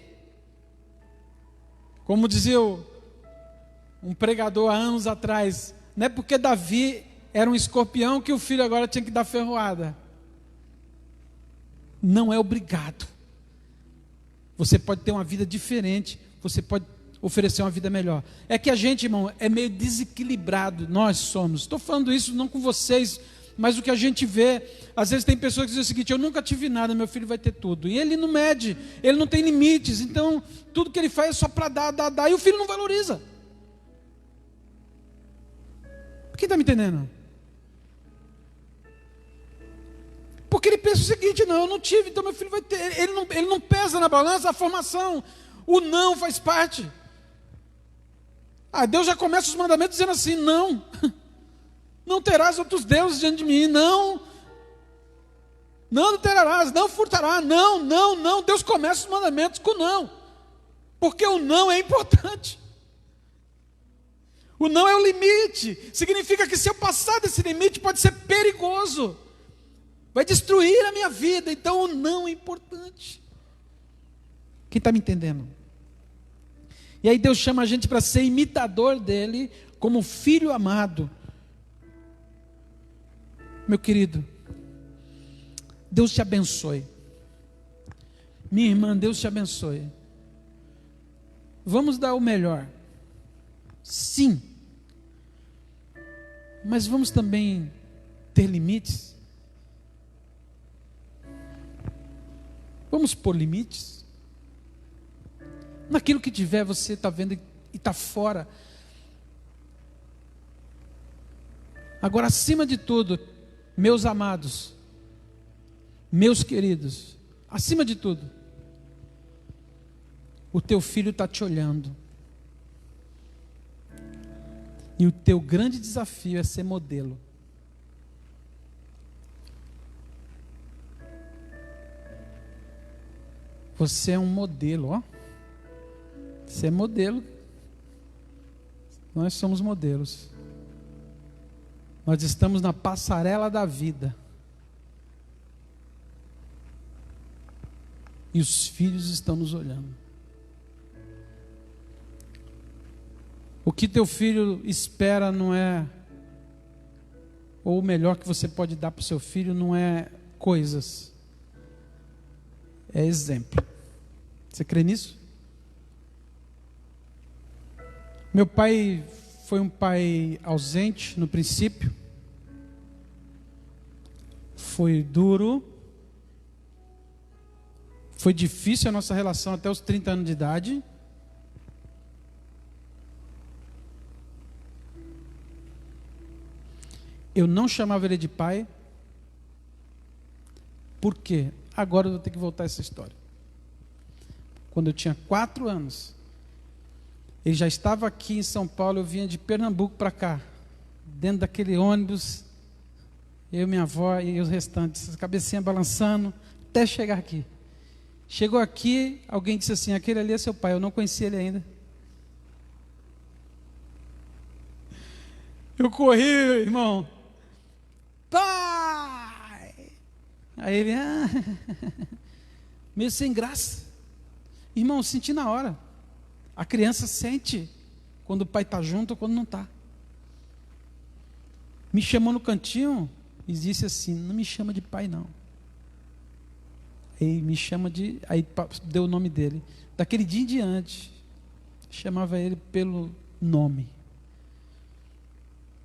como dizia um pregador há anos atrás, não é porque Davi era um escorpião que o filho agora tinha que dar ferroada. Não é obrigado. Você pode ter uma vida diferente, você pode oferecer uma vida melhor. É que a gente, irmão, é meio desequilibrado, nós somos. Estou falando isso não com vocês, mas o que a gente vê. Às vezes tem pessoas que dizem o seguinte: eu nunca tive nada, meu filho vai ter tudo. E ele não mede, ele não tem limites, então tudo que ele faz é só para dar, e o filho não valoriza. Quem está me entendendo? Porque ele pensa o seguinte: não, eu não tive, então meu filho vai ter. Ele não pesa na balança a formação. O não faz parte. Deus já começa os mandamentos dizendo assim: não, não terás outros deuses diante de mim, não adulterarás, não furtarás, não. Deus começa os mandamentos com não, porque o não é importante. O não é o limite. Significa que se eu passar desse limite pode ser perigoso, vai destruir a minha vida. Então o não é importante. Quem está me entendendo? E aí Deus chama a gente para ser imitador dele, como filho amado. Meu querido, Deus te abençoe. Minha irmã, Deus te abençoe. Vamos dar o melhor. Sim. Mas vamos também ter limites. Vamos pôr limites. Naquilo que tiver, você está vendo e está fora. Agora, acima de tudo, meus amados, meus queridos, acima de tudo, o teu filho está te olhando. E o teu grande desafio é ser modelo. Você é um modelo, ó. Você é modelo. Nós somos modelos. Nós estamos na passarela da vida. E os filhos estão nos olhando. O que teu filho espera não é, ou o melhor que você pode dar para o seu filho não é coisas, é exemplo. Você crê nisso? Meu pai foi um pai ausente no princípio, foi duro, foi difícil a nossa relação até os 30 anos de idade. Eu não chamava ele de pai. Por quê? Agora eu vou ter que voltar a essa história. Quando eu tinha 4 anos, ele já estava aqui em São Paulo, eu vinha de Pernambuco para cá, dentro daquele ônibus, eu, minha avó e os restantes, a cabecinha balançando, até chegar aqui. Chegou aqui, alguém disse assim: aquele ali é seu pai. Eu não conhecia ele ainda. Eu corri, irmão. Pai! Aí ele, meio sem graça. Irmão, eu senti na hora. A criança sente quando o pai está junto ou quando não está. Me chamou no cantinho e disse assim: não me chama de pai não. Aí me chama de... Aí deu o nome dele. Daquele dia em diante, chamava ele pelo nome.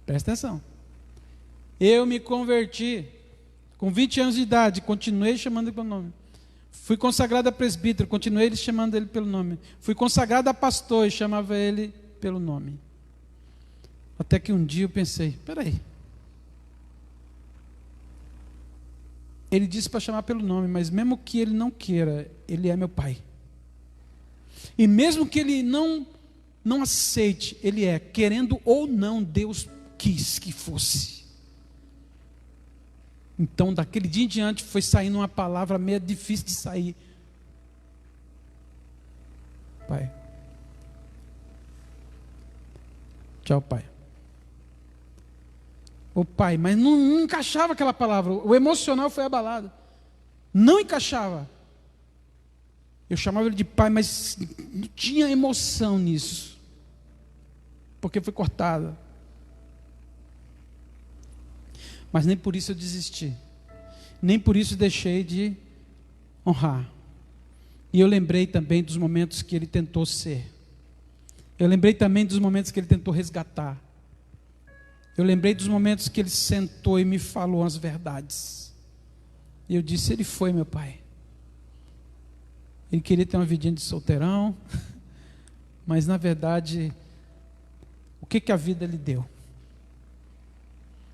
Presta atenção. Eu me converti com 20 anos de idade, continuei chamando ele pelo nome. Fui consagrado a presbítero, continuei chamando ele pelo nome. Fui consagrado a pastor e chamava ele pelo nome. Até que um dia eu pensei, peraí. Ele disse para chamar pelo nome, mas mesmo que ele não queira, ele é meu pai. E mesmo que ele não aceite, ele é, querendo ou não, Deus quis que fosse. Então, daquele dia em diante, foi saindo uma palavra meio difícil de sair. Pai. Tchau, pai. O pai, mas não encaixava aquela palavra. O emocional foi abalado. Não encaixava. Eu chamava ele de pai, mas não tinha emoção nisso. Porque foi cortada. Mas nem por isso eu desisti. Nem por isso deixei de honrar. E eu lembrei também dos momentos que ele tentou ser. Eu lembrei também dos momentos que ele tentou resgatar. Eu lembrei dos momentos que ele sentou e me falou as verdades. E eu disse, ele foi meu pai. Ele queria ter uma vidinha de solteirão, mas na verdade, o que a vida lhe deu?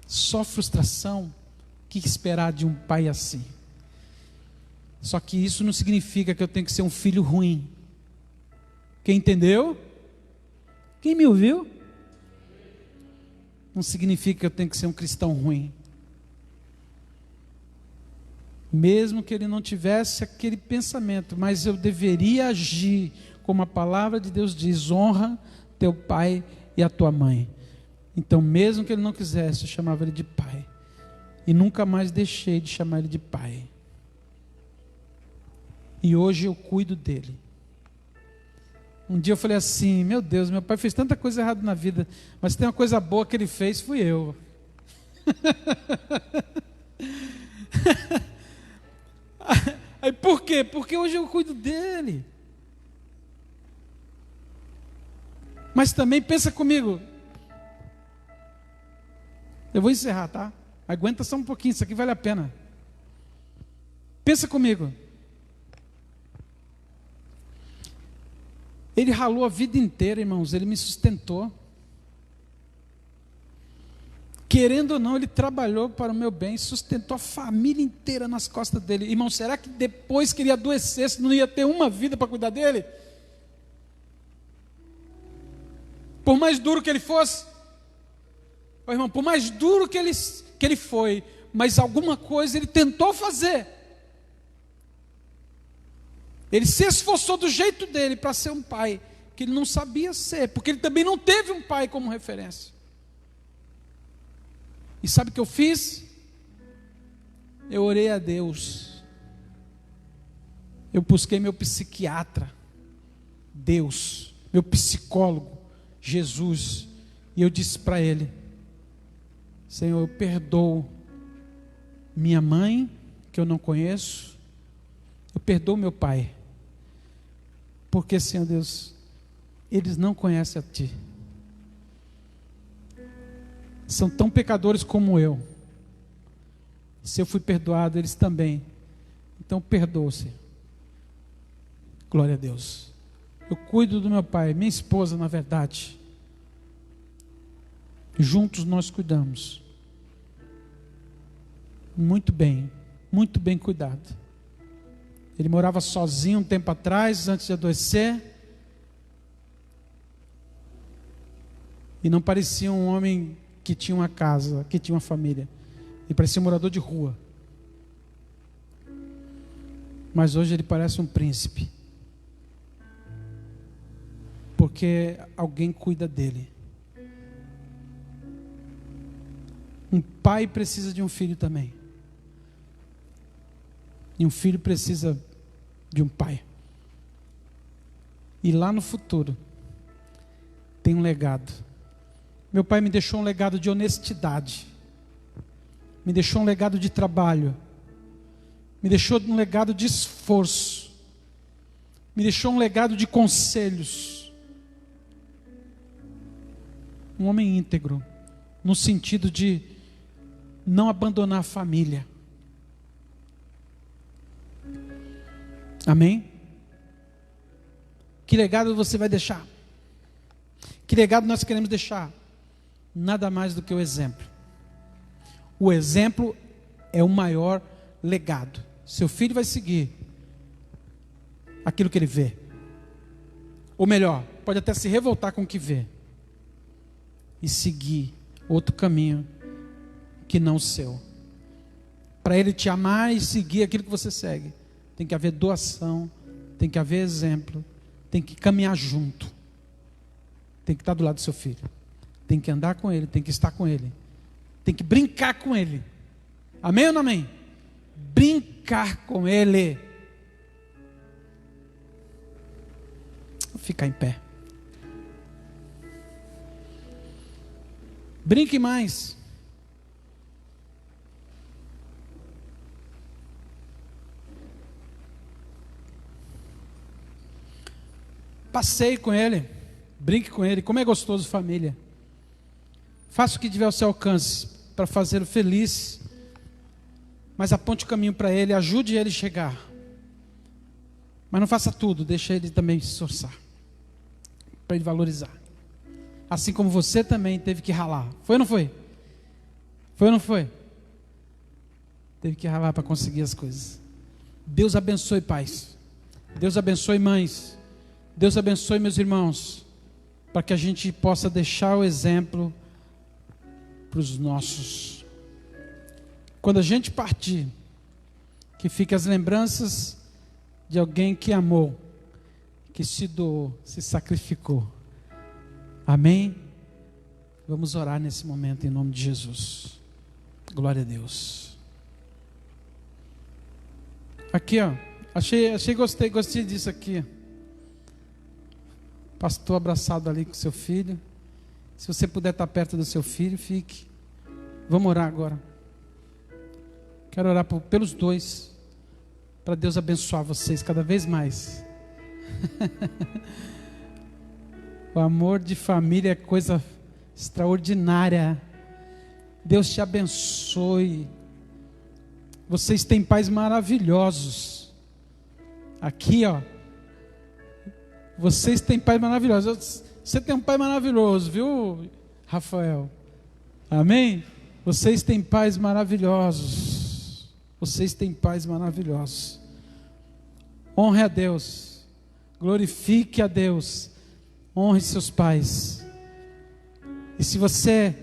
Só frustração. O que esperar de um pai assim? Só que isso não significa que eu tenho que ser um filho ruim. Quem entendeu? Quem me ouviu? Não significa que eu tenho que ser um cristão ruim. Mesmo que ele não tivesse aquele pensamento, mas eu deveria agir como a palavra de Deus diz: honra teu pai e a tua mãe. Então, mesmo que ele não quisesse, eu chamava ele de pai. E nunca mais deixei de chamar ele de pai. E hoje eu cuido dele. Um dia eu falei assim, meu Deus, meu pai fez tanta coisa errada na vida, mas tem uma coisa boa que ele fez, fui eu. Aí por quê? Porque hoje eu cuido dele. Mas também pensa comigo. Eu vou encerrar, tá? Aguenta só um pouquinho, isso aqui vale a pena. Pensa comigo. Ele ralou a vida inteira, irmãos, ele me sustentou. Querendo ou não, ele trabalhou para o meu bem, sustentou a família inteira nas costas dele. Irmão, será que depois que ele adoecesse, não ia ter uma vida para cuidar dele? Por mais duro que ele fosse? Ô, irmão, por mais duro que ele foi, mas alguma coisa ele tentou fazer. Ele se esforçou do jeito dele para ser um pai que ele não sabia ser, porque ele também não teve um pai como referência. E sabe o que eu fiz? Eu orei a Deus. Eu busquei meu psiquiatra, Deus, meu psicólogo, Jesus, e eu disse para ele: Senhor, eu perdoo minha mãe, que eu não conheço, eu perdoo meu pai, porque, Senhor Deus, eles não conhecem a Ti. São tão pecadores como eu. Se eu fui perdoado, eles também. Então perdoa-se. Glória a Deus. Eu cuido do meu pai, minha esposa, na verdade. Juntos nós cuidamos. Muito bem cuidado. Ele morava sozinho um tempo atrás, antes de adoecer. E não parecia um homem que tinha uma casa, que tinha uma família. Ele parecia um morador de rua. Mas hoje ele parece um príncipe. Porque alguém cuida dele. Um pai precisa de um filho também. E um filho precisa de um pai. E lá no futuro tem um legado. Meu pai me deixou um legado de honestidade. Me deixou um legado de trabalho. Me deixou um legado de esforço. Me deixou um legado de conselhos. Um homem íntegro, no sentido de não abandonar a família. Amém? Que legado você vai deixar? Que legado nós queremos deixar? nada mais do que o exemplo. O exemplo é o maior legado. Seu filho vai seguir aquilo que ele vê. Ou melhor, pode até se revoltar com o que vê e seguir outro caminho que não o seu. Para ele te amar e seguir aquilo que você segue, tem que haver doação, tem que haver exemplo, tem que caminhar junto, tem que estar do lado do seu filho, tem que andar com ele, tem que estar com ele, tem que brincar com ele. Amém ou não amém? Brincar com ele. Vou ficar em pé. Brinque mais. Passeie com ele, brinque com ele. Como é gostoso, família. Faça o que tiver ao seu alcance para fazê-lo feliz, mas aponte o caminho para ele, ajude ele a chegar. Mas não faça tudo, deixe ele também se esforçar, para ele valorizar. Assim como você também teve que ralar. Foi ou não foi? Foi ou não foi? Teve que ralar para conseguir as coisas. Deus abençoe pais. Deus abençoe mães. Deus abençoe meus irmãos, para que a gente possa deixar o exemplo para os nossos. Quando a gente partir, que fiquem as lembranças de alguém que amou, que se doou, se sacrificou. Amém? Vamos orar nesse momento em nome de Jesus. Glória a Deus. Aqui, ó, gostei disso aqui. Pastor abraçado ali com seu filho. Se você puder estar perto do seu filho, fique. Vamos orar agora. Quero orar pelos dois, para Deus abençoar vocês cada vez mais. O amor de família é coisa extraordinária. Deus te abençoe. Vocês têm pais maravilhosos. Aqui, ó. Vocês têm pais maravilhosos. Você tem um pai maravilhoso, viu, Rafael? Amém? Vocês têm pais maravilhosos. Vocês têm pais maravilhosos. Honre a Deus. Glorifique a Deus. Honre seus pais. E se você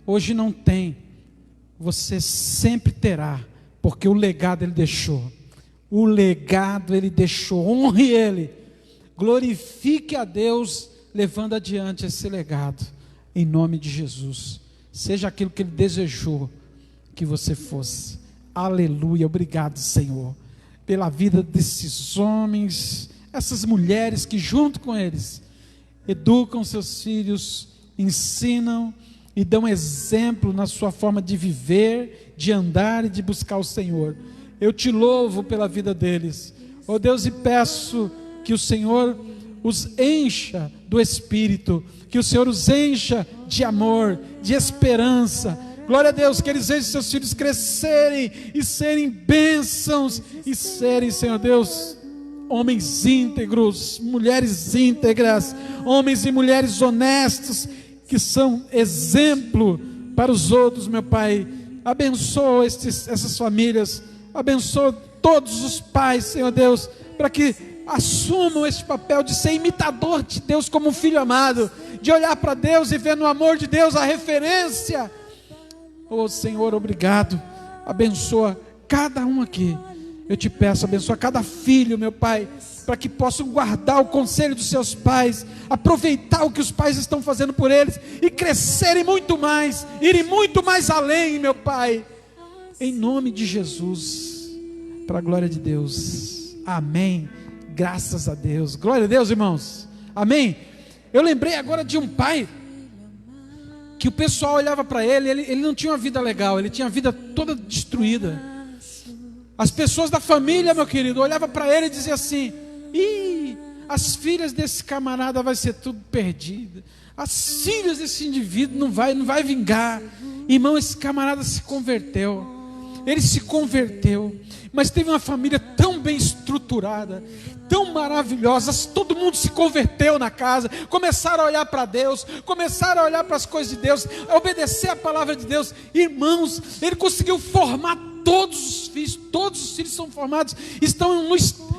hoje não tem, você sempre terá, porque o legado ele deixou. O legado ele deixou. Honre ele. Glorifique a Deus, levando adiante esse legado, em nome de Jesus. Seja aquilo que Ele desejou que você fosse. Aleluia, obrigado, Senhor, pela vida desses homens, essas mulheres que junto com eles, educam seus filhos, ensinam e dão exemplo na sua forma de viver, de andar e de buscar o Senhor. Eu te louvo pela vida deles, ó Deus, e peço que o Senhor os encha do Espírito, que o Senhor os encha de amor, de esperança. Glória a Deus, que eles vejam seus filhos crescerem e serem bênçãos e serem, Senhor Deus, homens íntegros, mulheres íntegras, homens e mulheres honestos, que são exemplo para os outros, meu Pai. Abençoa essas famílias, abençoa todos os pais, Senhor Deus, para que assumam esse papel de ser imitador de Deus como um filho amado, de olhar para Deus e ver no amor de Deus a referência. Oh Senhor, obrigado. Abençoa cada um aqui. Eu te peço, abençoa cada filho, meu Pai, para que possam guardar o conselho dos seus pais, aproveitar o que os pais estão fazendo por eles e crescerem muito mais, irem muito mais além, meu Pai, em nome de Jesus, para a glória de Deus. Amém. Graças a Deus. Glória a Deus, irmãos. Amém. Eu lembrei agora de um pai que o pessoal olhava para ele não tinha uma vida legal, ele tinha a vida toda destruída. As pessoas da família, meu querido, olhavam para ele e diziam assim: ih, as filhas desse camarada vai ser tudo perdido. As filhas desse indivíduo não vai vingar. Irmão, esse camarada se converteu. Ele se converteu, mas teve uma família tão bem estruturada, tão maravilhosas. Todo mundo se converteu na casa, começaram a olhar para Deus, começaram a olhar para as coisas de Deus, a obedecer a palavra de Deus. Irmãos, ele conseguiu formar todos os filhos são formados,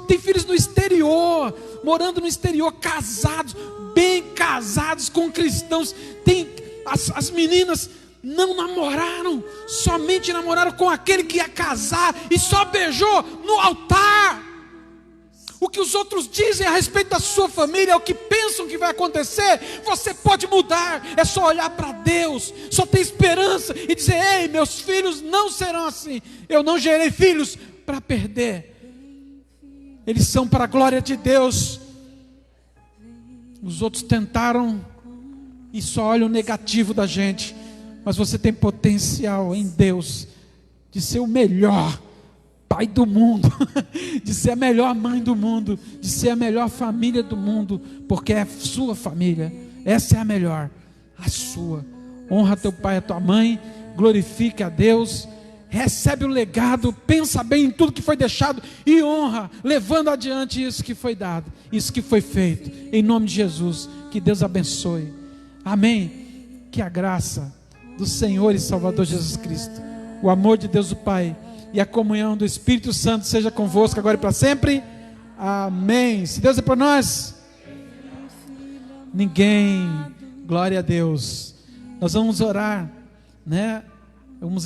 tem filhos no exterior, morando no exterior, casados, bem casados com cristãos. Tem as meninas não namoraram, somente namoraram com aquele que ia casar e só beijou no altar. O que os outros dizem a respeito da sua família, o que pensam que vai acontecer, você pode mudar. É só olhar para Deus, só ter esperança e dizer: ei, meus filhos não serão assim. Eu não gerei filhos para perder, eles são para a glória de Deus. Os outros tentaram e só olham o negativo da gente, mas você tem potencial em Deus de ser o melhor pai do mundo, de ser a melhor mãe do mundo, de ser a melhor família do mundo, porque é a sua família, essa é a melhor, a sua. Honra teu pai e a tua mãe, glorifica a Deus, recebe o legado, pensa bem em tudo que foi deixado e honra, levando adiante isso que foi dado, isso que foi feito, em nome de Jesus. Que Deus abençoe, amém. Que a graça do Senhor e Salvador Jesus Cristo, o amor de Deus o Pai e a comunhão do Espírito Santo seja convosco agora e para sempre, amém. Se Deus é por nós, ninguém, glória a Deus. Nós vamos orar, né? Vamos